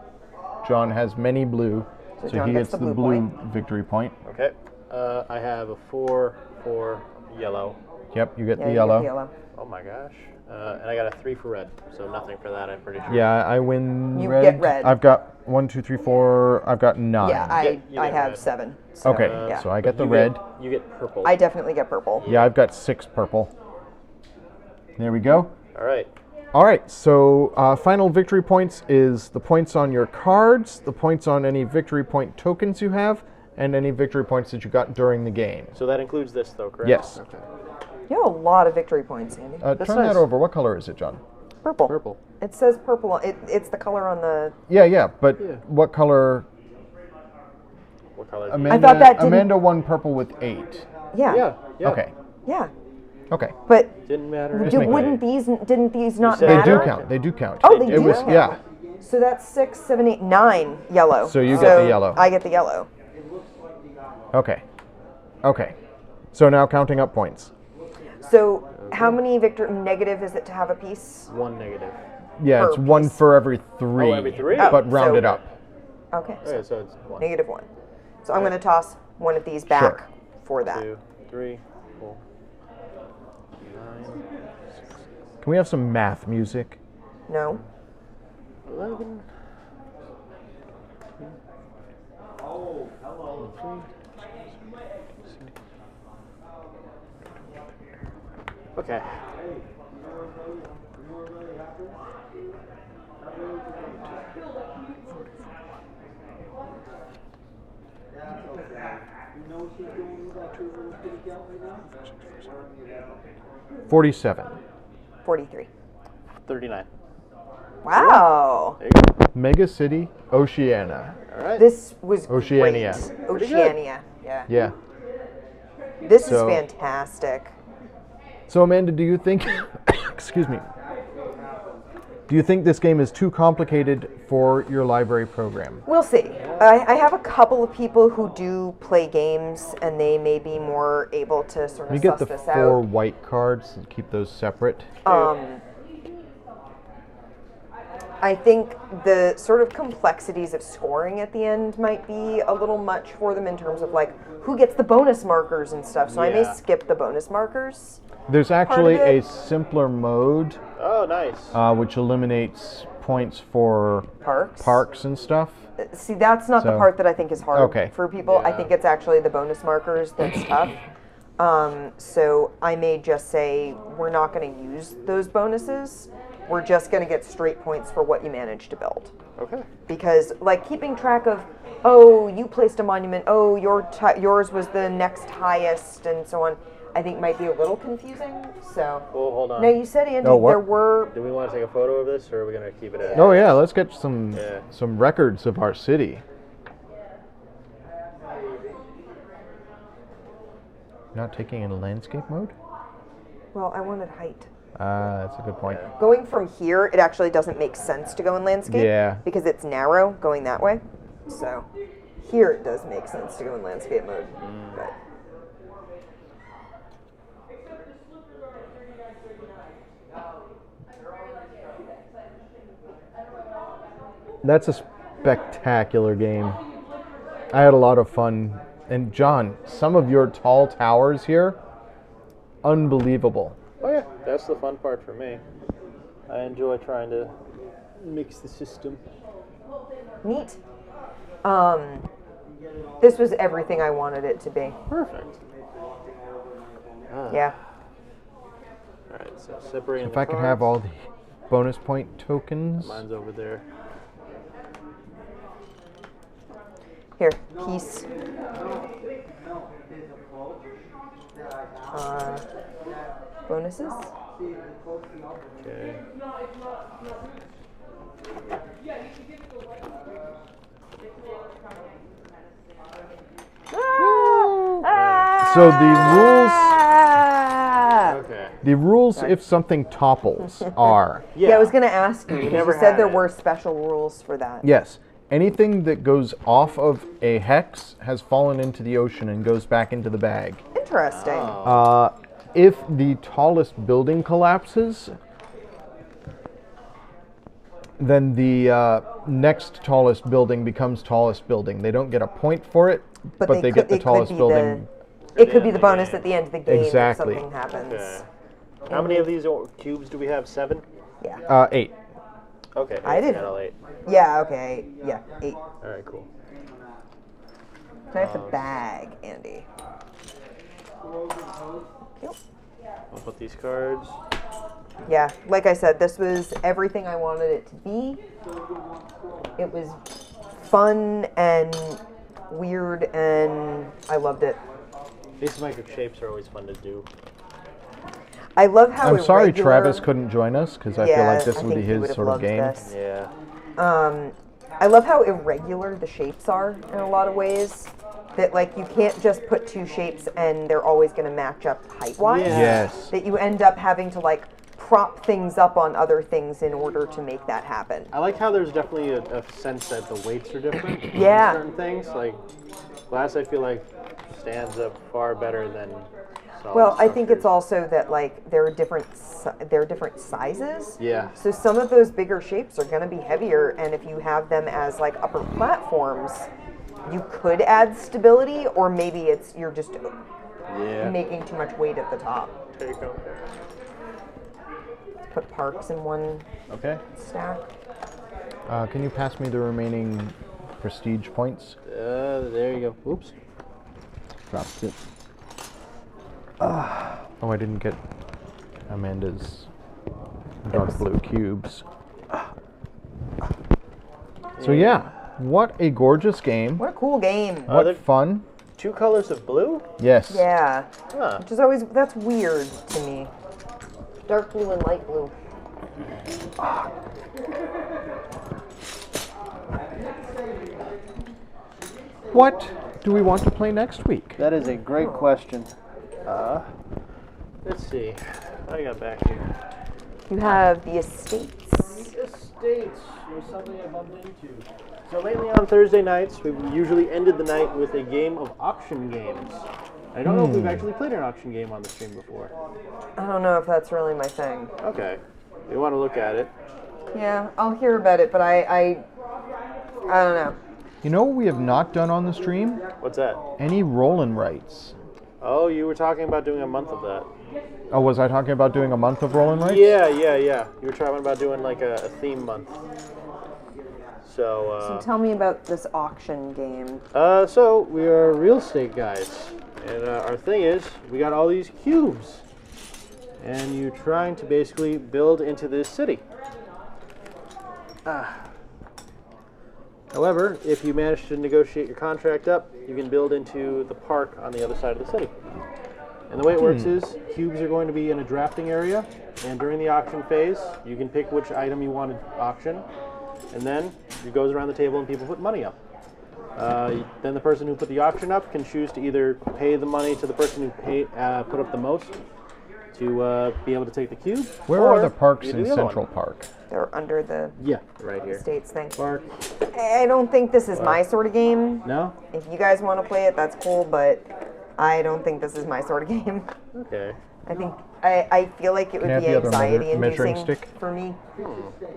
John has many blue, So so John he gets gets the the blue blue victory point. Okay. I have a 4 yellow. Yep, you get Yeah, the you yellow. get the yellow. Oh my gosh. And I got a 3 for red. So nothing for that, I'm pretty sure. Yeah, I win You red. get red. I've got 1, 2, 3, 4. I've got 9. Yeah, You I get have red. 7. So, Okay, yeah. so I get the You red. You get purple. I definitely get purple. Yeah, I've got 6 purple. There we go. All right. All right, so final victory points is the points on your cards, the points on any victory point tokens you have, and any victory points that you got during the game. So that includes this, though, correct? Yes. Okay. You have a lot of victory points, Andy. Turn That's that nice. over. What color is it, John? Purple. Purple. It says purple. It's the color on the... Yeah, but Yeah. what color? What color? Amanda, thought that didn't- Amanda won purple with 8. Yeah. Yeah. Okay. Yeah. Okay. But Didn't matter. Just make didn't these not said They matter? do count. They do count. Oh, they It do was count. yeah. So that's 6, 7, 8, 9 yellow. So you get the yellow. I get the yellow. Okay. Okay. So now counting up points. So how many negative is it to have a piece? 1 negative. Yeah, Per it's 1 piece. for every 3. Oh, every 3? But rounded so- up. Okay. So Okay, so it's 1, negative 1. So I'm going to toss one of these back Sure. for that. 2, 3, 4, 9, Can we have some math music? No. 11. Okay. You know what she's doing with that little kitty cat right now? 47. 43. 39. Wow. There you go. Megacity Oceania. All right. This was Oceania. great. Oceania. Yeah. Yeah. This So- is fantastic. So Amanda, do you think excuse me. Do you think this game is too complicated for your library program? We'll see. I have a couple of people who do play games, and they may be more able to sort of You get suss the this 4 out. white cards and keep those separate. I think the sort of complexities of scoring at the end might be a little much for them in terms of like who gets the bonus markers and stuff. So I may Yeah. skip the bonus markers. There's actually it- a simpler mode Oh, nice. which eliminates points for Parks. and stuff. See, that's not the So- part that I think is hard Okay. for people. I Yeah. think it's actually the bonus markers that's tough. So I may just say we're not going to use those bonuses. We're just going to get straight points for what you managed to build. Okay. Because like keeping track of, oh, you placed a monument, oh, yours was the next highest, and so on, I think might be a little confusing. So Well, hold on. no, you said, Andy, Oh, what? there were. Do we want to take a photo of this, or are we going to keep it at? Oh yeah, let's get some Yeah. some records of our city. Not taking in landscape mode? Well, I wanted height. That's a good point. Going from here, it actually doesn't make sense to go in landscape. Yeah. Because it's narrow going that way. So here it does make sense to go in landscape mode. But That's a spectacular game. I had a lot of fun. And John, some of your tall towers here, unbelievable. Oh yeah, that's the fun part for me. I enjoy trying to mix the system. neat. This was everything I wanted it to be. Perfect. Yeah. Alright, so separating If I could have all the bonus point tokens. Mine's over there. Here, piece. Bonuses? Okay. So the rules, Okay. the rules if something topples are, Yeah, I was going to ask you. never You said had there it. were special rules for that. yes, anything that goes off of a hex has fallen into the ocean and goes back into the bag. Interesting. If the tallest building collapses, then the next tallest building becomes tallest building. They don't get a point for it, but they get the it could tallest be building. It could be end the of the bonus game. at the end of the game Exactly. if something happens. Okay. How many of these cubes do we have? 7? Yeah. 8. Okay. I didn't- got all 8. Yeah, okay. Yeah, 8. Alright, cool. Can I have the bag, Andy? Yep. I'll put these cards. Yeah, like I said, this was everything I wanted it to be. It was fun and weird, and I loved it. These micro shapes are always fun to do. I love how I'm sorry irregular- Travis couldn't join us because I feel like this I would be think he his would've sort of loved game. this. Yeah. I love how irregular the shapes are in a lot of ways. That like you can't just put 2 shapes and they're always going to match up height-wise. Yeah. Yes. That you end up having to like prop things up on other things in order to make that happen. I like how there's definitely a sense that the weights are different. on Yeah. certain things. Like, glass I feel like stands up far better than solid Well, I think it's structures. also that like there are different sizes. Yeah. So some of those bigger shapes are going to be heavier, and if you have them as like upper platforms, you could add stability, or maybe you're just Yeah. making too much weight at the top. There you go. Put parks in one Okay. stack. Can you pass me the remaining prestige points? There you go. Oops. Dropped it. Oh, I didn't get Amanda's dark blue cubes. So yeah, what a gorgeous game. What a cool game. What there- fun. 2 colors of blue? Yes. Yeah. Huh. Which is always, that's weird to me. Dark blue and light blue. What do we want to play next week? That is a great question. Let's see. What I got back here. You have the estates. Estates was something I bumped into. So lately on Thursday nights, we've usually ended the night with a game of auction games. I don't know if we've actually played an auction game on the stream before. I don't know if that's really my thing. Okay. We want to look at it. Yeah, I'll hear about it, but I don't know. You know what we have not done on the stream? What's that? Any roll-in rights. Oh, you were talking about doing a month of that. Oh, was I talking about doing a month of roll-in rights? Yeah. You were talking about doing like a theme month. So tell me about this auction game. So we are real estate guys, and our thing is we got all these cubes, and you're trying to basically build into this city. However, if you manage to negotiate your contract up, you can build into the park on the other side of the city. And the way it works is cubes are going to be in a drafting area, and during the auction phase, you can pick which item you want to auction, and then it goes around the table and people put money up. Then the person who put the auction up can choose to either pay the money to the person who put up the most to be able to take the cube. Where or are the parks you do in the other Central one. Park? They're under the Yeah, right here. estates thing. Park. I don't think this is my sort of game. No? If you guys want to play it, that's cool, but I don't think this is my sort of game. Okay. I think I feel like it would Can I have be the other anxiety measuring inducing stick? for me Okay.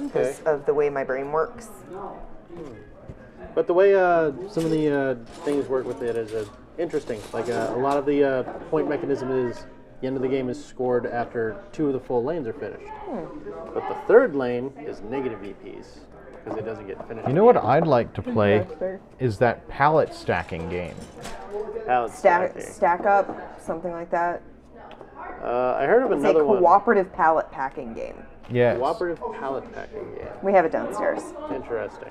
because of the way my brain works. But the way some of the things work with it is interesting. Like a lot of the point mechanism is the end of the game is scored after 2 of the full lanes are finished. But the third lane is negative VPs. because it doesn't get finished. You know what I'd like to play is that pallet stacking game. Pallet Stack, stacking. stack up, something like that. I heard of It's a another one. cooperative pallet packing game. Yes. Cooperative pallet packing game. We have it downstairs. Interesting.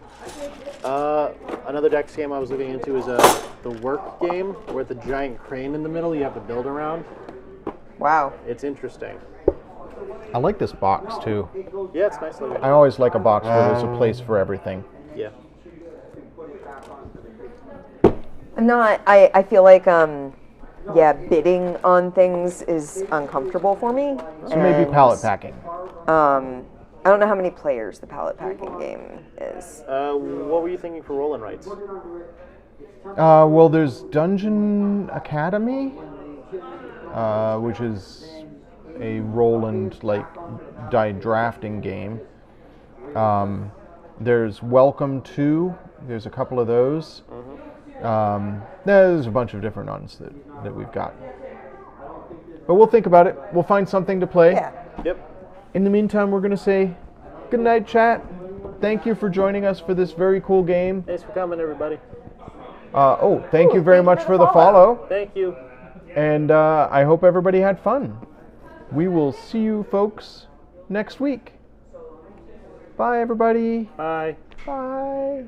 Another Dex game I was looking into is the work game, where the giant crane in the middle you have to build around. Wow. It's interesting. I like this box too. Yeah, it's nice looking. I always like a box where there's a place for everything. Yeah. I'm not, I feel like, yeah, bidding on things is uncomfortable for me. So maybe and, pallet packing. I don't know how many players the pallet packing game is. What were you thinking for roll and rights? Well, there's Dungeon Academy, which is a Roland drafting game. There's Welcome to. There's a couple of those. There's a bunch of different ones that we've got. But we'll think about it. We'll find something to play. Yeah. Yep. In the meantime, we're going to say good night, chat. Thank you for joining us for this very cool game. Thanks for coming, everybody. Thank you very much for the follow. Thank you. And I hope everybody had fun. We will see you folks next week. Bye, everybody. Bye. Bye.